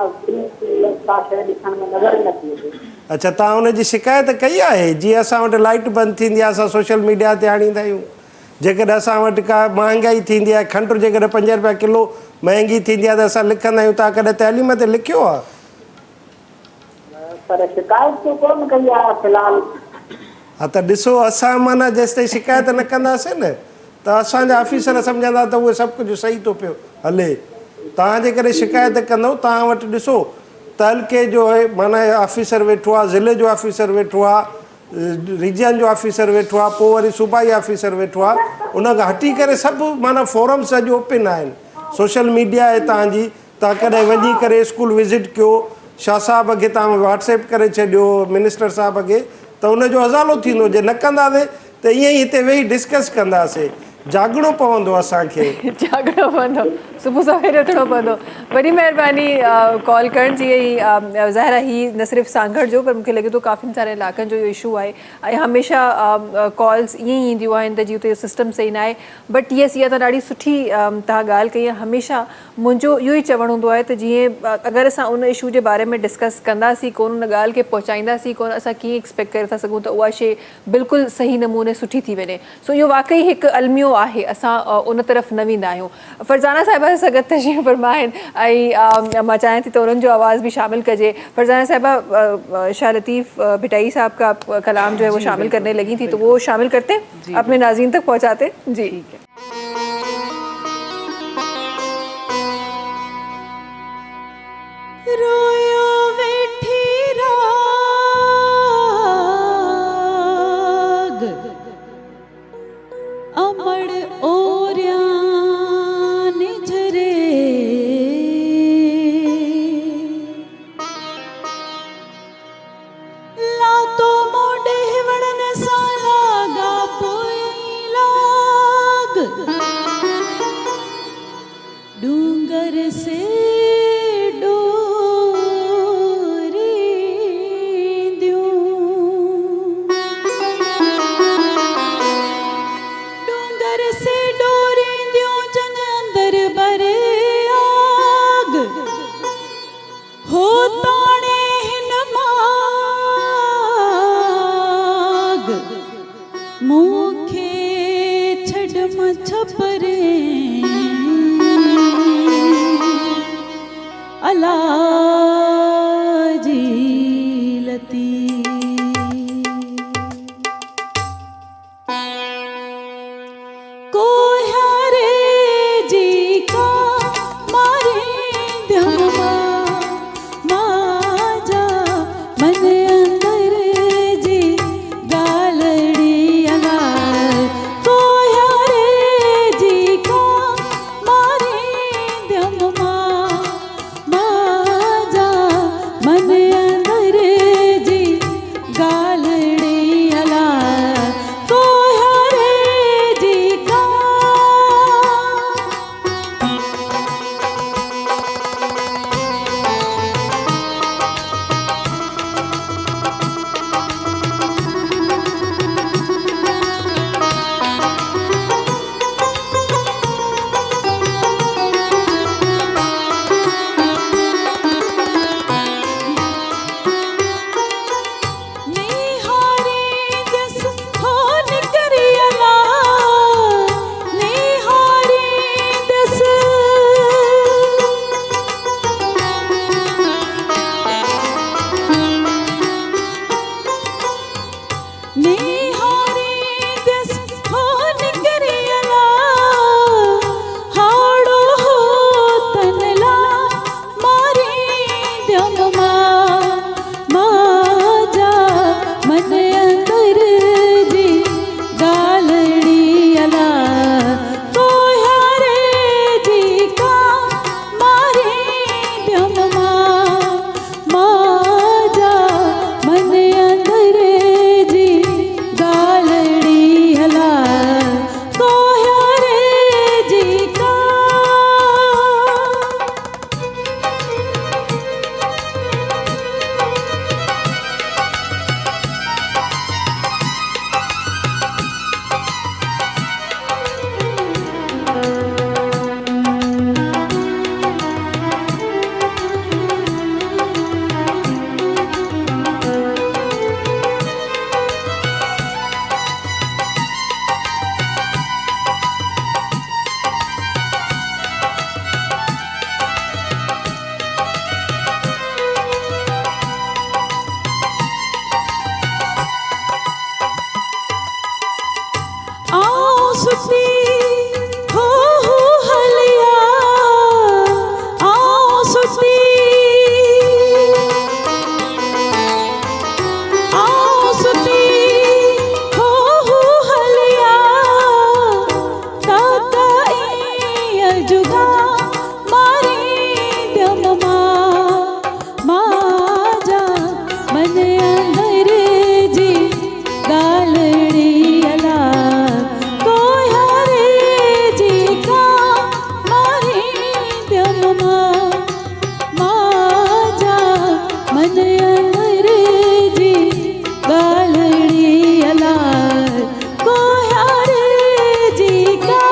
का शइ ॾिसण में नज़र ई नथी अचे। अच्छा, तव्हां हुनजी शिकायत कई आहे? जीअं असां वटि लाइट बंदि थींदी आहे असां सोशल मीडिया ते आणींदा आहियूं, जेकॾहिं असां वटि का महांगाई थींदी आहे, खंडु जेकॾहिं 5 रुपया किलो महांगी थींदी आहे त असां लिखंदा आहियूं। तव्हां कॾहिं तइलीम ते लिखियो आहे? पर शिकायत तो कोन कई आहे फ़िलहाल। हा त ॾिसो, असां माना जेसिताईं शिकायत न कंदासीं न त असांजा ऑफिसर सम्झंदा त उहे सभु कुझु सही थो पियो हले। तव्हां जे करे शिकायत कंदव, तव्हां वटि ॾिसो तहलके जो माना ऑफिसर वेठो आहे, ज़िले जो ऑफिसर वेठो आहे, रीजन जो ऑफिसर वेठो आहे, पोइ वरी सूबाई ऑफिसर वेठो आहे। उन खां हटी करे सभु माना फोरम्स अॼु ओपन आहिनि, सोशल मीडिया आहे तव्हांजी। तव्हां कॾहिं वञी करे स्कूल विज़िट कयो, शाह साहब खे तव्हां व्हाट्सएप करे छॾियो, मिनिस्टर साहब खे, त उनजो हज़ालो थींदो। जे न कंदासीं त ईअं ई हिते वेही डिस्कस कंदासीं। जागणो पवंदो असांखे, जागणो पवंदो, सुबुह सवेरे उथणो पवंदो। वॾी महिरबानी कॉल करण जी। ऐं ज़ाहिर ही न सिर्फ़ु सांगड़ जो, पर मूंखे लॻे थो काफ़ी सारे इलाइक़नि जो इहो इशू आहे ऐं हमेशह कॉल्स ईअं ई ईंदियूं आहिनि त जीअं त इहो सिस्टम सही न आहे। बट येस, इहा त ॾाढी सुठी तव्हां ॻाल्हि कई आहे। हमेशह मुंहिंजो इहो ई चवणु हूंदो आहे त जीअं अगरि असां उन इशू जे बारे में डिस्कस कंदासीं कोन, उन ॻाल्हि खे पहुचाईंदासीं कोन, असां कीअं एक्सपेक्ट करे था सघूं त उहा शइ बिल्कुलु सही नमूने सुठी थी वञे। सो इहो वाक़ई हिकु अलमियो आहे, असां उन तरफ़ न वेंदा आहियूं। फरज़ाना साहिबा सां गॾु तशरीफ़ फरमा आहिनि ऐं मां चाहियां थी त उन्हनि जो आवाज़ बि शामिल कजे। फरज़ाना साहिबा, शाह लतीफ़ भिटाई साहब का कलाम जो है वो शामिल करने लगी थी, तो वो शामिल करते अपने नाज़रीन तक पहुँचाते। जी रोयो वेठी राग अमड़ ओरियान झरे लातो मोडे वड़न साला गा पोई लाग डूंगर से जा सुती हो हलिया आओ सुती आओ सुती हो हलिया ताका जुगा मारी दममा माजा मन अंदर जी गालड़ी अला कोयारे जी का मारी दममा माजा मन अंदर जी गालड़ी अला कोयारे जी का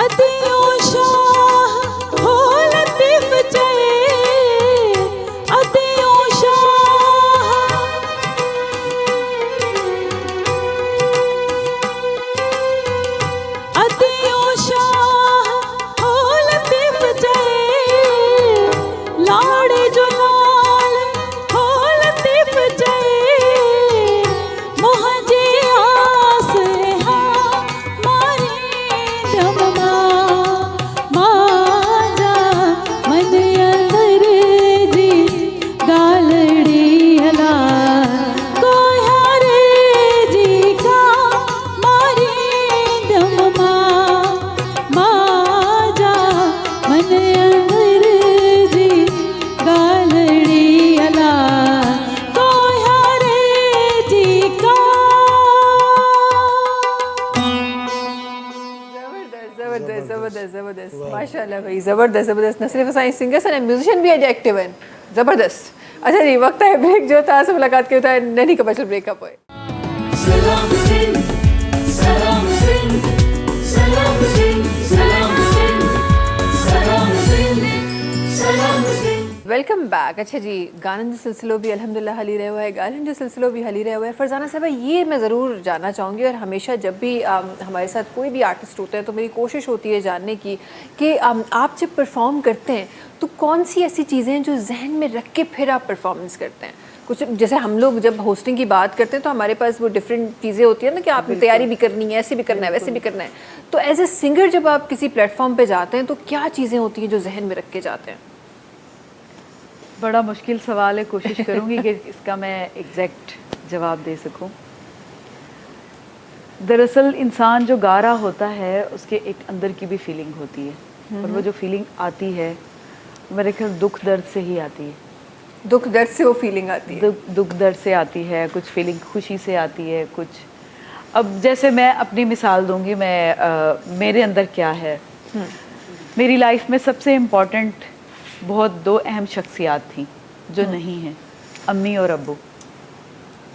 अतियों शाह हो लतीफ जय अतियों शाह अतियों शाह हो लतीफ जय लाड़े जो लाल हो लतीफ जय मुझे आस हाँ मारे दममा माजा मन अंदर जी गालड़ी हला कोयारे जी का मारे दममा माजा मन अंदर जी गालड़ी हला कोयारे जी का जबरदस्त जबरदस्त जबरदस्त माशाल्लाह भाई, जबरदस्त जबरदस्त। न सिर्फ साइंस सिंगर्स एंड म्यूजिशियन भी एडजेक्टिव हैं, जबरदस्त। अच्छा जी, वक्त है ब्रेक जो था से मुलाकात के होता है नैनी कमर्शियल ब्रेकअप हुए। सलाम सिंध सलाम सिंध सलाम सिंध सलाम सिंध सलाम सिंध सलाम सिंध। Welcome back. अच्छा जी, गानन जो सिलसिलो भी अल्हम्दुलिल्लाह हली रहे हुआ है, गानन जो सिलसिलो भी हली रहे हुआ है। फरजाना साहब, ये मैं ज़रूर जानना चाहूँगी, और हमेशा जब भी हमारे साथ कोई भी आर्टिस्ट होते हैं तो मेरी कोशिश होती है जानने की कि आप जब परफॉर्म करते हैं तो कौन सी ऐसी चीज़ें हैं जो जहन में रख के फिर आप परफॉर्मेंस करते हैं। कुछ जैसे हम लोग जब होस्टिंग की बात करते हैं तो हमारे पास वो डिफरेंट चीज़ें होती हैं ना कि आपने तैयारी भी करनी है, ऐसे भी करना है, वैसे भी करना है। तो एज ए सिंगर जब आप किसी प्लेटफॉर्म पे जाते हैं तो क्या चीज़ें होती हैं जो जहन में रख के जाते हैं? बड़ा मुश्किल सवाल है, कोशिश करूंगी कि इसका मैं एग्जैक्ट जवाब दे सकूं। दरअसल इंसान जो गा रहा होता है उसके एक अंदर की भी फीलिंग होती है, और वो जो फीलिंग आती है मेरे ख्याल दुख दर्द से ही आती है। दुख दर्द से वो फीलिंग आती है? दुख दर्द से आती है, कुछ फीलिंग खुशी से आती है, कुछ। अब जैसे मैं अपनी मिसाल दूंगी, मैं मेरे अंदर क्या है। मेरी लाइफ में सबसे इम्पोर्टेंट बहुत दो अहम शख्सियात थी जो नहीं हैं, अम्मी और अब्बू।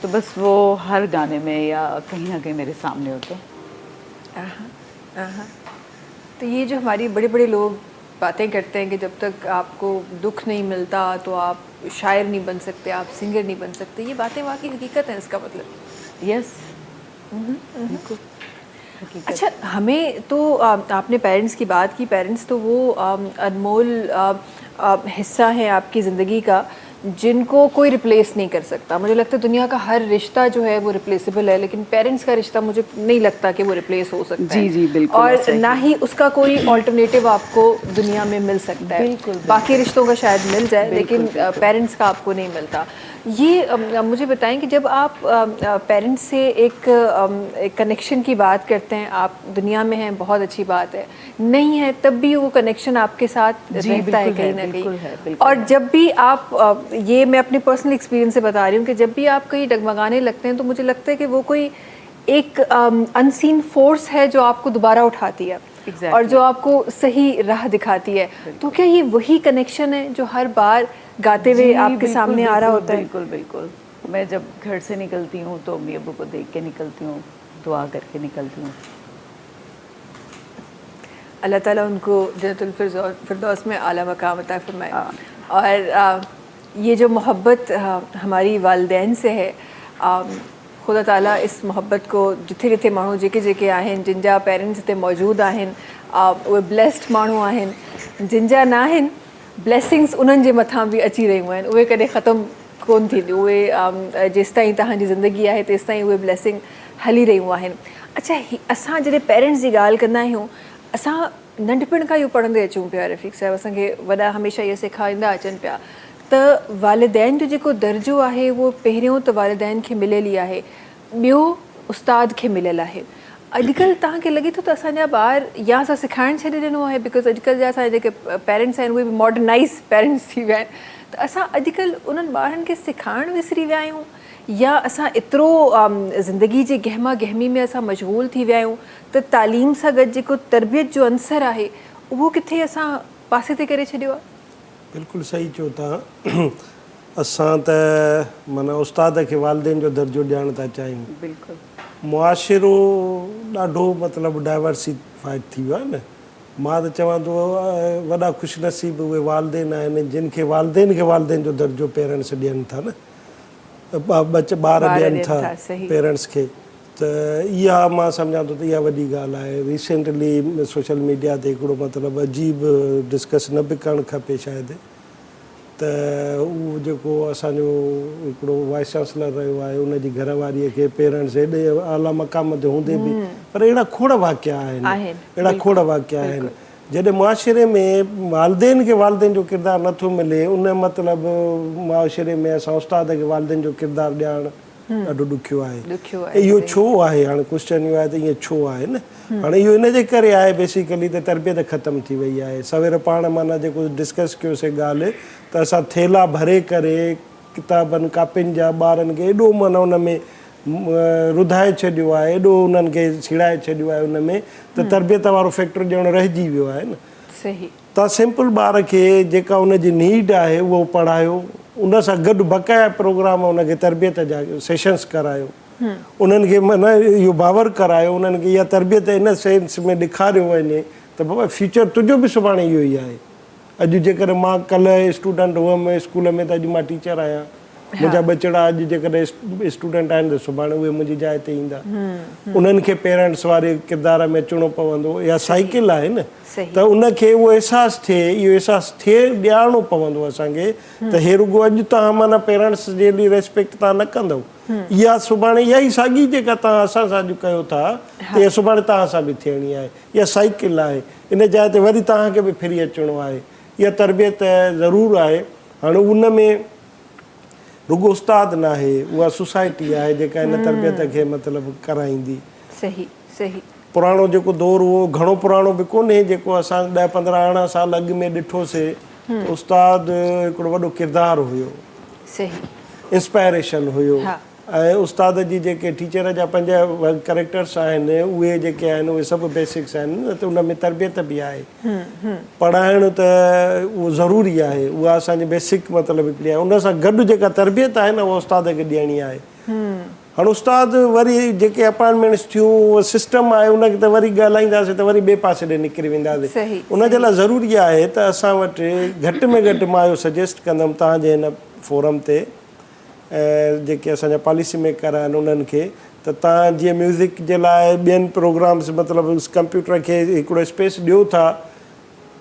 तो बस वो हर गाने में या कहीं ना कहीं मेरे सामने होते हैं। तो ये जो हमारी बड़े बड़े लोग बातें करते हैं कि जब तक आपको दुख नहीं मिलता तो आप शायर नहीं बन सकते, आप सिंगर नहीं बन सकते, ये बातें वाकई हकीकत है इसका मतलब? यस, बिल्कुल हकीकत। अच्छा, हमें तो आपने पेरेंट्स की बात की, पेरेंट्स तो वो अनमोल हिस्सा है आपकी ज़िंदगी का जिनको कोई रिप्लेस नहीं कर सकता। मुझे लगता है दुनिया का हर रिश्ता जो है वो रिप्लेसेबल है, लेकिन पेरेंट्स का रिश्ता मुझे नहीं लगता कि वो रिप्लेस हो सकता है। जी बिल्कुल, और ना ही उसका कोई ऑल्टरनेटिव आपको दुनिया में मिल सकता है। बिल्कुल, बाकी रिश्तों का शायद मिल जाए, लेकिन पेरेंट्स का आपको नहीं मिलता। ये मुझे बताएं कि जब आप पेरेंट्स से एक कनेक्शन की बात करते हैं, आप दुनिया में हैं, बहुत अच्छी बात है, नहीं है तब भी वो कनेक्शन आपके साथ रहता है कहीं ना कहीं। और जब भी आप ये मैं अपने पर्सनल एक्सपीरियंस से बता रही हूँ कि जब भी आप कहीं डगमगाने लगते हैं तो मुझे लगता है कि वो कोई एक अनसीन फोर्स है जो आपको दोबारा उठाती है। Exactly. और जो आपको सही राह दिखाती है। तो क्या ये वही कनेक्शन है जो हर बार गाते हुए आपके सामने आ रहा होता है? बिल्कुल बिल्कुल। मैं जब घर से निकलती हूँ तो अम्मी अब्बू को देख के निकलती हूँ, दुआ करके निकलती हूँ। अल्लाह ताला उनको जन्नतुल फिरदौस में आला मकाम अता फरमाए। और ये जो मोहब्बत हमारी वालिदैन से है, खुदा ताला इस मोहब्बत को जिथे जिथे माण्हू जेके जेके आहिनि, जिन जा पेरेंट्स हिते मौजूदु आहिनि, उहे ब्लेस्ड माण्हू आहिनि। जिन जा न आहिनि, ब्लेसिंग्स उन्हनि जे मथां बि अची रहियूं आहिनि, उहे कॾहिं ख़तमु कोन थींदियूं। उहे जेसिताईं तव्हांजी ज़िंदगी आहे तेसिताईं उहे ब्लेसिंग हली रहियूं आहिनि। अच्छा, असां जॾहिं पेरेंट्स जी ॻाल्हि कंदा आहियूं, असां नंढपण खां इहो पढ़ंदे अचूं पिया रफ़ीक साहिबु, असांखे वॾा हमेशह इहे सेखारींदा अचनि पिया त वालिदैन जो जेको दर्जो आहे उहो पहिरियों त वालिदैन खे मिलियल ई आहे, ॿियो उस्ताद खे मिलियल आहे। अॼुकल्ह तव्हांखे लॻे थो त असांजा ॿार या असां सेखारणु छॾे ॾिनो आहे, बिकॉज़ अॼुकल्ह जा असांजा जेके पेरेंट्स आहिनि उहे बि मॉडर्नाइज़ पेरेंट्स थी विया आहिनि, त असां अॼुकल्ह उन्हनि ॿारनि खे सेखारणु विसरी विया आहियूं, या असां एतिरो ज़िंदगी जे गहमा गहमी में असां मशगूल थी विया आहियूं त तालीम सां गॾु जेको तरबियत जो अंसर आहे उहो किथे असां पासे ते करे छॾियो आहे। बिल्कुलु सही चओ तव्हां। असां त माना उस्ताद खे वालिदैन जो दर्जो ॾियणु था चाहियूं। बिल्कुलु मुआशिरो ॾाढो मतिलबु डाइवर्सिफाइड थी वियो आहे न। मां त चवां थो वॾा ख़ुशनसीब उहे वालिदैन आहिनि जिन खे वालिदैन जो दर्जो पेरेंट्स ॾियनि था न, ॿार ॾियनि था पेरेंट्स खे। त इहा मां सम्झां थो त इहा वॾी ॻाल्हि आहे। रिसेंटली सोशल मीडिया ते हिकिड़ो मतिलबु अजीब डिस्कस न बि करणु खपे शायदि, त उहो जेको असांजो हिकिड़ो वाइस चांसलर रहियो आहे उनजी घरवारीअ खे पेरेंट्स हेॾे आला मक़ाम ते हूंदे बि पर अहिड़ा खोड़ वाक़िया आहिनि जॾहिं मुआशिरे में वालिदैन खे वालिदैन जो किरदारु नथो मिले, उन मतिलबु मुआशिरे में असां उस्ताद खे वालिदैन जो किरदारु ॾियणु ॾाढो ॾुखियो आहे। इहो छो आहे? हाणे क्वेश्चन इहो आहे त ईअं छो आहे न। हाणे इहो इन जे करे आहे बेसिकली त तरबियत ख़तमु थी वई आहे। सवेर पाण माना जेको डिस्कस कयोसीं ॻाल्हि, त असां थेला भरे करे किताबनि कापियुनि जा ॿारनि खे एॾो माना उन में रुधाए छॾियो आहे, एॾो उन्हनि खे छिड़ाए छॾियो आहे उन में, त तरबियत वारो फैक्टर ॼण रहिजी वियो आहे न। सही। तव्हां सिंपल ॿार खे जेका उनजी नीड आहे उहो पढ़ायो, उन सां गॾु बक़ाया प्रोग्राम उनखे तरबियत जा सेशन्स करायो, उन्हनि खे माना इहो बावर करायो, उन्हनि खे इहा तरबियत इन सेंस में ॾेखारियो वञे त बाबा फ्यूचर तुंहिंजो बि सुभाणे इहो ई आहे। अॼु जेकर मां कल्ह स्टूडेंट हुअमि स्कूल में त अॼु मां टीचर आहियां, मुंहिंजा बचड़ा अॼु जेकॾहिं स्टूडेंट आहिनि त सुभाणे उहे मुंहिंजी जाइ ते ईंदा। उन्हनि खे पेरेंट्स वारे किरदार में अचिणो पवंदो। इहा साइकिल आहे न, त उनखे उहो अहसासु थिए, इहो अहसासु थिए ॾियारणो पवंदो असांखे त हे रुॻो अॼु तव्हां माना पेरेंट्स जे एॾी रेस्पेक्ट तव्हां न कंदव, इहा सुभाणे इहा ई साॻी जेका तव्हां असां सां अॼु कयो था त इहा सुभाणे तव्हां सां बि थियणी आहे। इहा साइकिल आहे, इन जाइ ते वरी तव्हांखे बि फिरी अचिणो आहे। इहा तरबियत ज़रूरु आहे। हाणे उन में रुॻो उस्ताद न आहे, उहा सोसाइटी आहे जेका इन तरबियत खे मतिलबु कराईंदी। सही सही। पुराणो जेको दौरु उहो घणो पुराणो बि कोन्हे, जेको असां 10, 15, 18 साल अॻु में ॾिठोसीं त उस्ताद हिकिड़ो वॾो किरदारु हुयो, सही इंस्पायरेशन हुयो। ऐं उस्ताद जी जेके टीचर जा 5 कैरेक्टर्स आहिनि उहे जेके आहिनि उहे सभु बेसिक्स आहिनि न, त उन में तरबियत बि आहे। पढ़ाइणु त उहो ज़रूरी आहे, उहा असांजी बेसिक मतिलबु हिकिड़ी आहे। उन सां गॾु जेका तरबियत आहे न उहा उस्ताद खे ॾियणी आहे। हाणे उस्ताद वरी जेके अपॉइंटमेंट्स थियूं उहो सिस्टम आहे, उनखे त वरी ॻाल्हाईंदासीं त वरी ॿिए पासे ॾे निकिरी वेंदासीं। उनजे लाइ ज़रूरी आहे त असां वटि घटि में घटि मां इहो सजेस्ट कंदुमि तव्हांजे हिन फोरम ते जेके असांजा पॉलिसी मेकर आहिनि उन्हनि खे, त तव्हां जीअं म्यूज़िक जे लाइ ॿियनि प्रोग्राम्स मतिलबु कंप्यूटर खे हिकिड़ो स्पेस ॾियो था,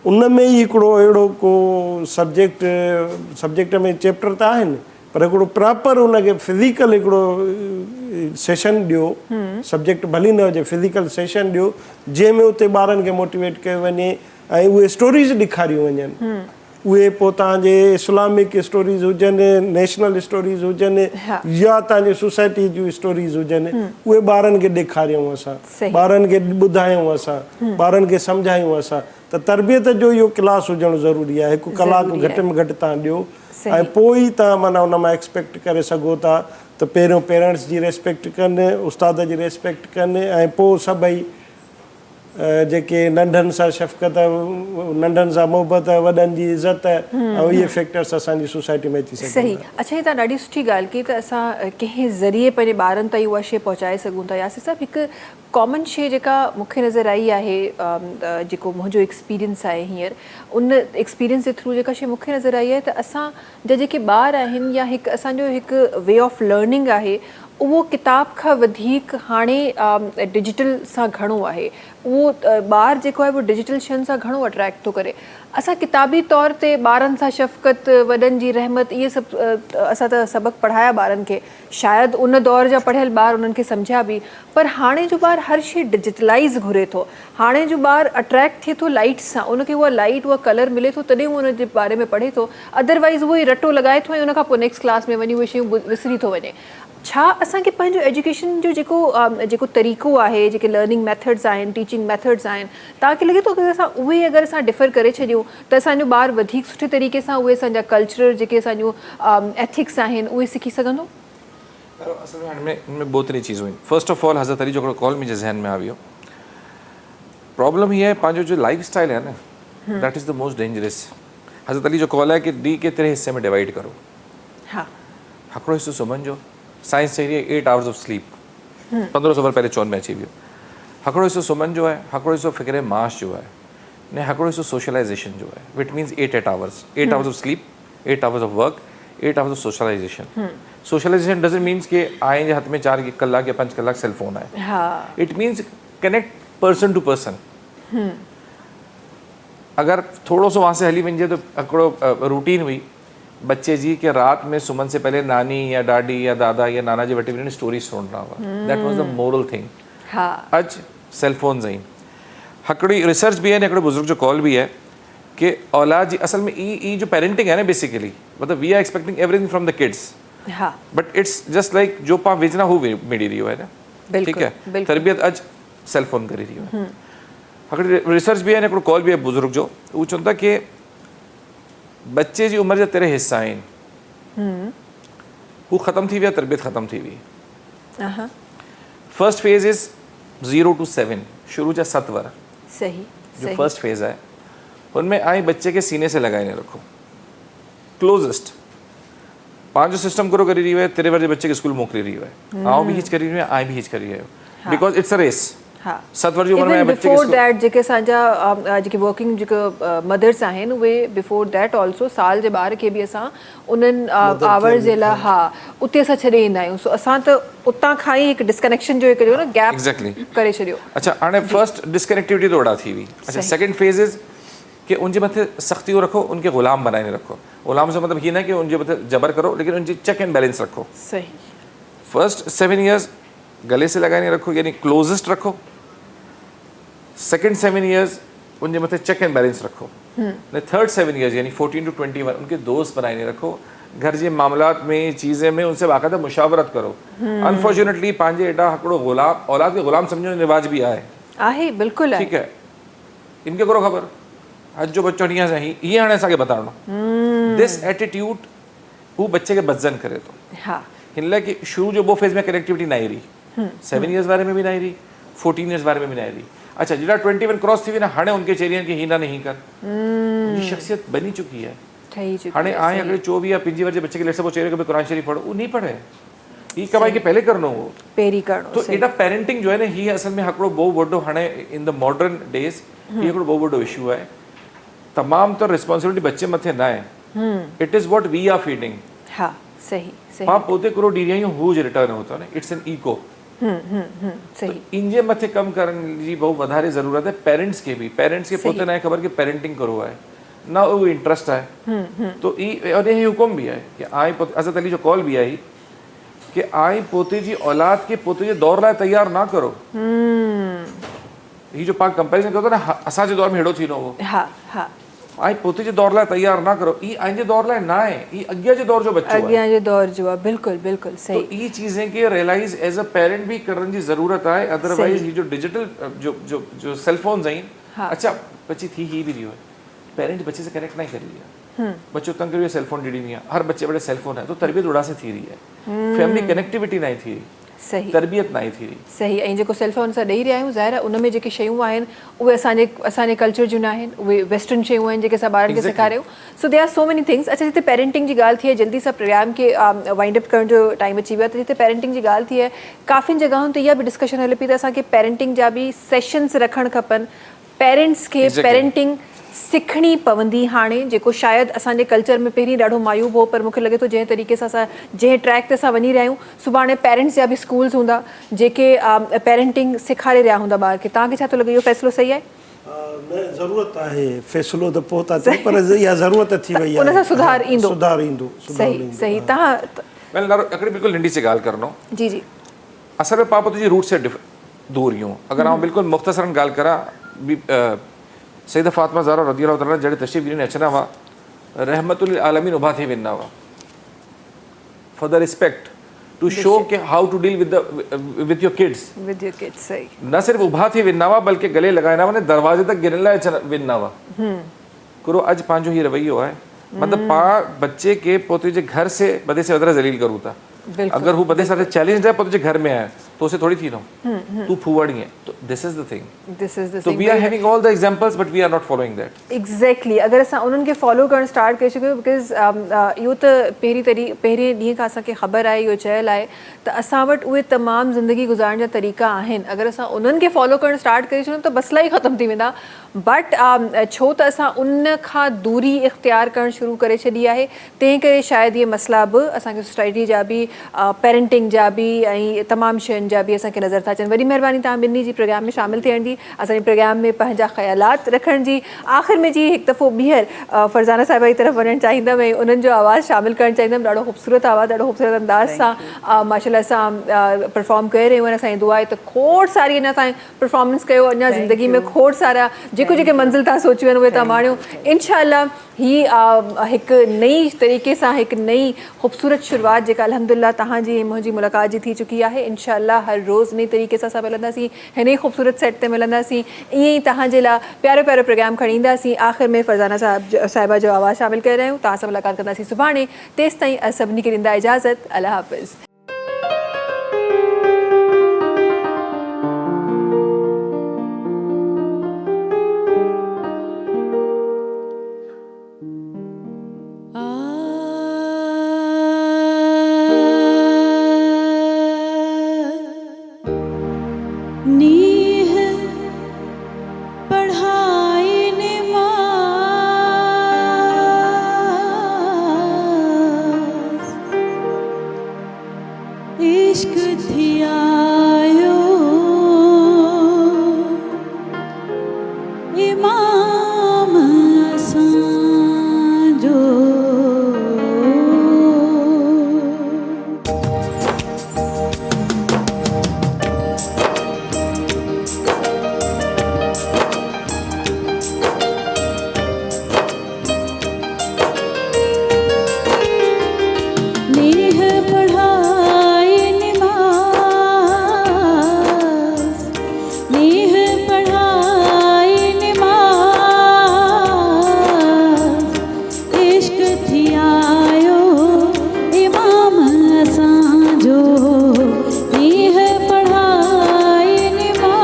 उन में ई हिकिड़ो अहिड़ो को सब्जेक्ट में चैप्टर त आहिनि, पर हिकिड़ो प्रॉपर उनखे फिज़िकल हिकिड़ो सेशन ॾियो। सब्जेक्ट भली न हुजे, फिज़िकल सेशन ॾियो जंहिंमें उते ॿारनि खे मोटिवेट कयो वञे ऐं उहे स्टोरीज़ ॾेखारियूं वञनि। उहे पोइ तव्हांजे इस्लामिक स्टोरीज़ हुजनि, नेशनल स्टोरीज़ हुजनि, या तव्हांजी सोसाइटी जूं स्टोरीज़ हुजनि, उहे ॿारनि खे ॾेखारियूं असां, ॿारनि खे ॿुधायूं असां, ॿारनि खे सम्झायूं असां। त तरबियत जो इहो क्लास हुजणु ज़रूरी आहे। 1 कलाकु घटि में घटि तव्हां ॾियो ऐं पोइ ई तव्हां माना उन मां एक्सपेक्ट करे सघो था त पहिरियों पेरेंट्स जी रेस्पेक्ट कनि, उस्ताद जी रेस्पेक्ट कनि ऐं पोइ सभई जेके नंढनि सां शफ़क़त, नंढनि सां मोहबत, वॾनि जी इज़त ऐं इहे फैक्टर्स असांजी सोसाइटी में अची सघनि सही। अच्छा, ये तव्हां ॾाढी सुठी ॻाल्हि कई त असां कंहिं ज़रिए पंहिंजे ॿारनि ताईं उहा शइ पहुचाए सघूं था। यासिर साहिबु, हिकु कॉमन शइ जेका मूंखे नज़र आई आहे, जेको मुंहिंजो एक्सपीरियंस आहे हींअर, उन एक्सपीरियंस जे थ्रू जेका शइ मूंखे नज़र आई आहे त असांजा जेके ॿार आहिनि या हिकु असांजो हिकु वे ऑफ लर्निंग आहे, उहो किताब खां वधीक हाणे डिजिटल सां घणो आहे। उहो ॿारु जेको आहे उहो डिजिटल शयुनि सां घणो अट्रैक्ट थो करे। असां किताबी तौर ते ॿारनि सां शफ़क़त, वॾनि जी रहमत, इहे सभु असां त सबक़ पढ़ाया ॿारनि खे, शायदि उन दौर जा पढ़ियल ॿार उन्हनि खे सम्झिया बि, पर हाणे जो ॿारु हर शइ डिजिटलाइज़ घुरे थो। हाणे जो ॿारु अट्रैक्ट थिए थो लाइट सां, उनखे उहा लाइट, उहा कलर मिले थो, तॾहिं उहो उन जे बारे में पढ़े थो। अदरवाइज़ उहो ई रटो लॻाए थो ऐं उन खां पोइ नेक्स्ट क्लास में वञी उहे शयूं विसरी थो वञे। छा असांखे पंहिंजो एजुकेशन जो जेको तरीक़ो आहे, जेके लर्निंग मेथड्स आहिनि, टीचिंग मेथड्स आहिनि, तव्हांखे लॻे थो कि अगरि असां डिफर करे छॾियूं त असांजो ॿारु वधीक सुठे तरीक़े सां उहे असांजा कल्चर, जेके असांजूं एथिक्स आहिनि, उहे सिखी सघंदो? असल में इनमें बहुत सारी चीज़ हुई। फर्स्ट ऑफ ऑल हज़रत अली जो कॉल मुंहिंजे ज़हन में आ वियो। प्रॉब्लम ये है पंहिंजो जो लाइफ स्टाइल है ना, that is the most dangerous. हज़रत अली जो कॉल है कि डी के तेरे हिस्से में डिवाइड करो। हाँ, हिकिड़ो हिस्सो सुम्हण जो, साइंस चई रही है 8 आवर्स ऑफ स्लीप, 1500 साल पहले चौन में अची वियो। हिकिड़ो हिस्सो सुम्हण जो आहे, हिकिड़ो हिस्सो फ़िक्र माश जो आहे, ने हिकिड़ो हिस्सो सोशलाइजेशन जो आहे, which means 8 hours, 8 hours of sleep, 8 hours of work, 8 hours of socialization. Socialization doesn't means कि आए जे हथ में 4 कलाक या 5 कलाक सेल फोन आहे। हाँ, it means connect person to person. अगर थोड़ो सो वहाँ से हली वञे तो हिकिड़ो रूटीन हुई बच्चे जी कि रात में सुम्हण से पहले नानी या डाडी या दादा या नाना जी वटि वञी स्टोरी सुणंदा हुआ। That was the moral thing. हाँ, अॼु सेल फोन्स आहिनि। हिकिड़ी रिसर्च भी है, हिकिड़ो बुज़ुर्ग जो कॉल भी है कि औलाद जी असल में ई जो पेरेंटिंग है ना, बेसिकली मतलब we are expecting everything from the kids, हाँ, बट इट्स जस्ट लाइक जो पा विजना हू मिली रही है ना, ठीक है, तरबियत अॼु सेल फोन करी रही है। हिकिड़ी रिसर्च भी है, हिकिड़ो कॉल भी है बुज़ुर्ग जो, वो चवंदा कि बच्चे जी उम्र जा 13 हिस्सा आहिनि, हू ख़त्म थी विया, तरबियत ख़त्म थी हुई। फर्स्ट फेज़ इज़ 0 to 7, शुरू जा 7 वर सही, जो फर्स्ट फेज़ है, उनमें आई बच्चे के सीने से लगाए नहीं रखो, क्लोजेस्ट। पाँच जो सिस्टम करो करी रही है, 13 वर जे बच्चे के स्कूल मोकली रही है, आओ भी हिच करी रही है, आई भी हिच करी है, बिकॉज इट्स अ रेस। हाँ, 7 वर जी उम्र में बच्चे बिफोर दैट जेके असांजा जेके वर्किंग जेके मदर्स आहिनि, उहे बिफोर दैट ऑल्सो साल जे ॿार खे बि असां उन्हनि आवर्स जे लाइ, हा, उते असां छॾे ईंदा आहियूं। सो असां त उतां खां ई हिकु डिस्कनेक्शन जो हिकिड़ो न गैप Exactly. करे छॾियो। अच्छा, हाणे फर्स्ट डिस्कनेक्टिविटी तो वॾा थी हुई। अच्छा, सेकंड फेज़ इज़ कि उनजे मथे सख़्तियूं रखो, उनके ग़ुलाम बनाए रखो। ग़ुलाम से मतलब ये ना कि उनजे मथे जबर करो, लेकिन उनजी चेक एंड बैलेंस रखो। सही। फर्स्ट 7 ईयर्स गले से लगाए नहीं रखो, यानी क्लोजेस्ट रखो। सेकंड 7 ईयर्स उनके मथे चेक एंड बैलेंस रखो। ने थर्ड 7 ईयर्स यानी 14 to 21 उनके दोस्त बनाए नहीं रखो। घर जे मामलात में, चीज़ें में उनसे बाकायदा मुशावरत करो। अनफॉर्चुनेटली पंहिंजे एॾा हिकिड़ो ग़ुलाम, औलाद खे ग़ुलाम सम्झण जो रिवाज भी आहे, बिल्कुलु आहे। ठीक है, इनके करो ख़बर अॼु जो बच्चो हीअं सां हीअं हाणे असांखे बताइणो। दिस एटीट्यूड हू बच्चे खे बदज़न करे थो। हाँ, हिन लाइ कि शुरू जो वो फेज़ में कनेक्टिविटी न आई रही, 7 ईयर्स वारे में भी न आई रही, 14 ईयर्स वारे में भी न आई रही। अच्छा, जॾहिं 21 क्रॉस थी वई न, हाणे उनके चेरियन कि हीना नहीं कर, उनकी शख्सियत बनी चुकी है। हाणे आए अगर 24 या 25 वर्ष के बच्चे के लिए सब चेहरे के कुरान शरीफ पढ़ो, वो नहीं पढ़े, ये कमाई के पहले करनो हो, पेरी करनो। तो एडा पेरेंटिंग जो है ना, ही असल में हिकिड़ो बहुत वॾो हाणे इन द मॉडर्न डेज ये हिकिड़ो बहुत वॾो इशू है। तमाम तो रिस्पॉन्सिबिलिटी बच्चे मथे ना है, it is what we are feeding. हाँ, सही, सही। पां पोते करो ॾींहं हू जो रिटर्न होता है, इट्स एन इको। सही। इनजे मथे कम करण जी बहुत वधारे ज़रूरत है। पेरेंट्स के भी, पेरेंट्स के पोते ना ख़बर कि पेरेंटिंग करो है ना, वो इंटरेस्ट है। तो ये हुक्म भी है कि आई हज़रत अली जो कॉल भी आई कि आई पोते जी औलाद के पोते जे दौर लाइ तैयार ना करो। ही जो पाक कंपैरिजन करो ना, असांजे दौर में हेड़ो थींदो हो, हाँ, हाँ, आई पोते जे दौर लाइ तैयार ना करो, ई आइंजे दौर लाइ ना आहे, ई अॻियां जे दौर जो बच्चो आहे। अॻियां जे दौर जो आहे, बिल्कुलु बिल्कुलु सही। तो ई चीज़ें के रियलाइज एज अ पेरेंट भी करण जी ज़रूरत आहे। अदरवाइज ही जो डिजिटल जो सेल फोन्स आहिनि, अच्छा बच्ची थी ही भी रही है, पेरेंट बच्चे से कनेक्ट नहीं कर रही है, बच्चों तंग करिए सेल फोन ॾिनी हुई आहे, हर बच्चे बड़े सेल फोन है, तो तरबियत उड़ा से थी रही है, फैमिली कनेक्टिविटी नहीं थी रही। सही। तरबियत ना थी। सही। ऐं जेको सेल फोन असां ॾेई रहिया आहियूं, ज़ाहिर आहे उन में जेके शयूं आहिनि उहे असांजे कल्चर जूं न आहिनि, उहे वेस्टर्न शयूं आहिनि जेके असां ॿारनि खे सेखारियूं। So they are so many things. अच्छा, जिते पेरेंटिंग जी ॻाल्हि थी आहे, जल्दी सां प्रोग्राम खे वाइंड अप करण जो टाइम अची वियो आहे, त जिते पेरेंटिंग जी ॻाल्हि थी आहे, काफ़िनि जॻहियुनि ते इहा बि डिस्कशन हले पई त असांखे पेरेंटिंग जा बि सेशन्स रखणु खपनि। पेरेंट्स खे पेरेंटिंग सिखणी पवंदी हाणे, जेको शायदि असांजे कल्चर में पहिरीं ॾाढो मायूब हो, पर मूंखे लॻे थो जंहिं तरीक़े सां असां जंहिं ट्रैक ते असां वञी रहिया आहियूं, सुभाणे पेरेंट्स जा बि स्कूल्स हूंदा जेके पेरेंटिंग सेखारे रहिया हूंदा ॿार खे। तव्हांखे छा थो लॻे, इहो फ़ैसिलो सही आहे? न, ज़रूरत आहे, फ़ैसिलो त पोइ था थिए, पर इहा ज़रूरत थी वई आहे, उन सां सुधार ईंदो। सही सही। तव्हां वेल हिकिड़ी बिल्कुलु नंढी सी ॻाल्हि करनो। जी जी। असल में पापा तुझी रूट से दूर यूं अगर आउं बिल्कुलु मुख़्तसरन ॻाल्हि करां, सईदा फ़ातिमा ज़हरा रज़ी अल्लाह तआला जॾहिं तशरीफ़ ॾियण अचंदा हुआ, रहमतुल आलमीन उभा थी वेंदा हुआ for the respect to show के how to deal with your kids. सही। न सिर्फ उभा थी वेंदा हुआ बल्कि गले लगाईंदा हुआ, दरवाजे तक गिरण लाइ वेंदा हुआ। करो अॼु पंहिंजो हीउ रवैयो आहे, मतिलबु पाण बच्चे के पोइ तुंहिंजे घर से बदे से वधीक ज़लील करूं था। अगर वो बदे साथ चैलेंज जाए पोइ तुझे घर में आए तो उसे थोड़ी थी रहो, तू फूवड़ी है। तो दिस इज द थिंग। तो we are having all the examples but we are not following that. Exactly. अगर असां उन्हनि खे फॉलो करणु स्टार्ट करे छॾियो, बिकॉज़ इहो त पहिरें ॾींहं खां असांखे ख़बर आहे, इहो चयल आहे त असां वटि उहे तमामु ज़िंदगी गुज़ारण जा तरीक़ा आहिनि। अगरि असां उन्हनि खे फॉलो करणु स्टार्ट करे छॾियूं त मसला ई ख़तमु थी वेंदा। बट छो त असां उन खां दूरी इख़्तियार करणु शुरू करे छॾी आहे, तंहिं करे शायदि इहे मसला बि असांखे सोसाइटी जा बि, पेरेंटिंग जा बि ऐं तमामु शयुनि जा बि असांखे नज़र था अचनि। वॾी महिरबानी तव्हां ॿिन्ही जी प्रोग्राम में शामिलु थियण जी, असांजे प्रोग्राम में पंहिंजा ख़्यालात रखण जी। आख़िर में जी हिकु दफ़ो ॿीहर फरज़ाना साहिबा जी तरफ़ वञणु चाहींदमि ऐं उन्हनि जो आवाज़ु शामिलु करणु चाहींदमि। ॾाढो ख़ूबसूरत आवाज़ु, ॾाढो ख़ूबसूरत अंदाज़ सां माशाल्लाह सां परफॉर्म करे रहियूं आहिनि। असांजी दुआ आहे त खोड़ सारी अञा ताईं परफॉर्मेंस कयो, अञा ज़िंदगी में खोड़ सारा जेके मंज़िल तव्हां सोचियूं आहिनि उहे तव्हां माणियो। इंशाअल्लाह ही हिकु नई तरीक़े सां हिकु नई ख़ूबसूरत शुरूआत जेका अल्हम्दुलिल्लाह तव्हांजी मुंहिंजी मुलाक़ात जी थी चुकी आहे। इंशाअल्लाह हर रोज़ नई तरीक़े सां असां मिलंदासीं, हिन ई ख़ूबसूरत सेट ते मिलंदासीं, ईअं ई तव्हांजे लाइ प्यारो प्यारो प्रोग्राम खणी ईंदासीं। आख़िर में फरज़ाना साहिबा जो आवाज़ु शामिलु करे रहिया आहियूं। तव्हां सां मुलाक़ात कंदासीं सुभाणे। तेसि ताईं सभिनी खे ॾींदा इजाज़त। अल्लाह हाफ़िज़। नीह पढ़ाई नमाज़, इश्क थी आयो इमाम असांजो। नीह पढ़ाई नमाज़, नीह पढ़ाई नमाज़, इश्क थी आयो इमाम असांजो। नीह पढ़ाई नमाज़।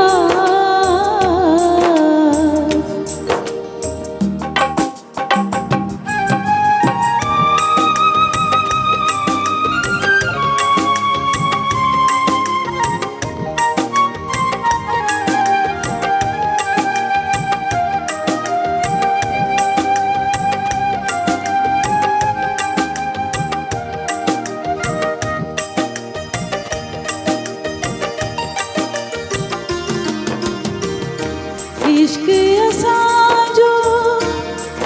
इश्क असांजो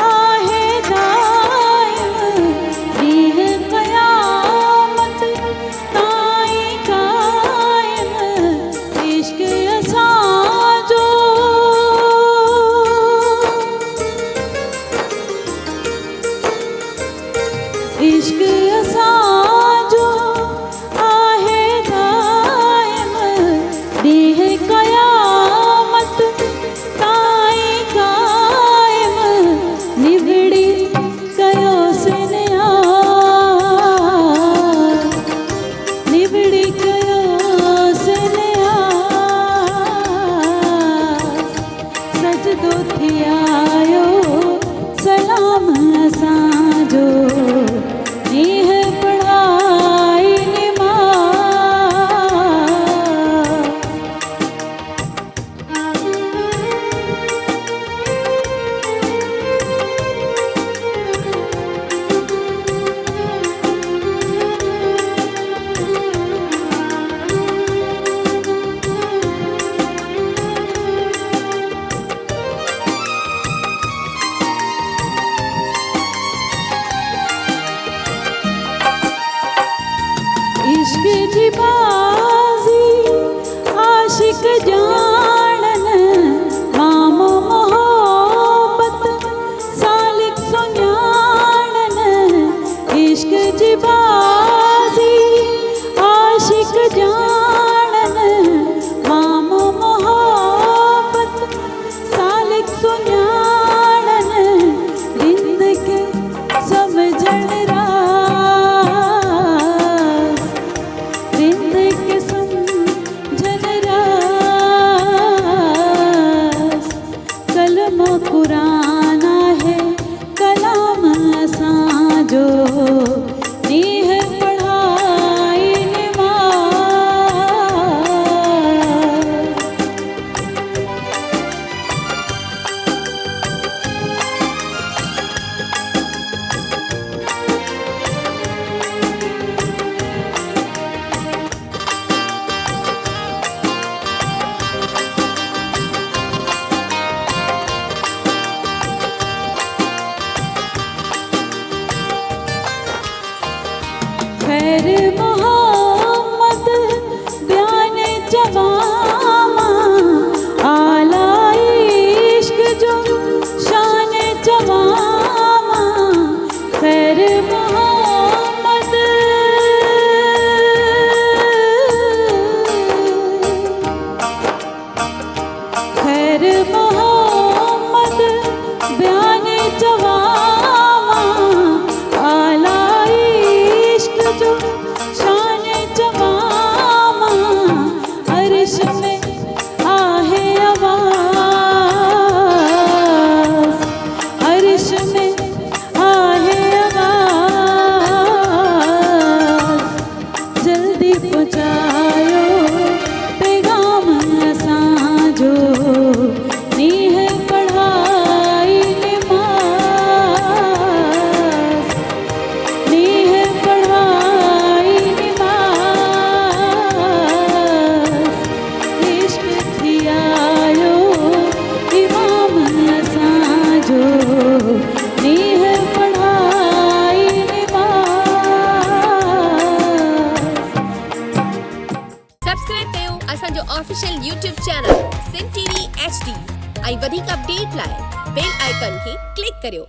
आहे दाइम, ॾींह क़यामत ताईं क़ाइम। इश्क असांजो, इश्क असांजो आहे दाइम, ॾींह क़यामत ताईं खैर मोहम्मद बयान जवामा आला इश्क जो शान जवामा खैर मोहम्मद खैर मोहम्मद बयान जवामा आला इश्क जो शान जवामा अर्श में आहे आवाज़ अर्श में आहे आवाज़ जल्दी पहुँचायो पैगाम असांजो नीह पढ़ाई निमाज़ नीह पढ़ाई निमाज़ इश्क थी आयो इमाम असांजो नीह पढ़ाई निमाज़ सब्सक्राइब कयो असांजो official YouTube channel Sindh TV HD ऐं वधीक अपडेट लाइ बेल आइकन खे क्लिक करियो।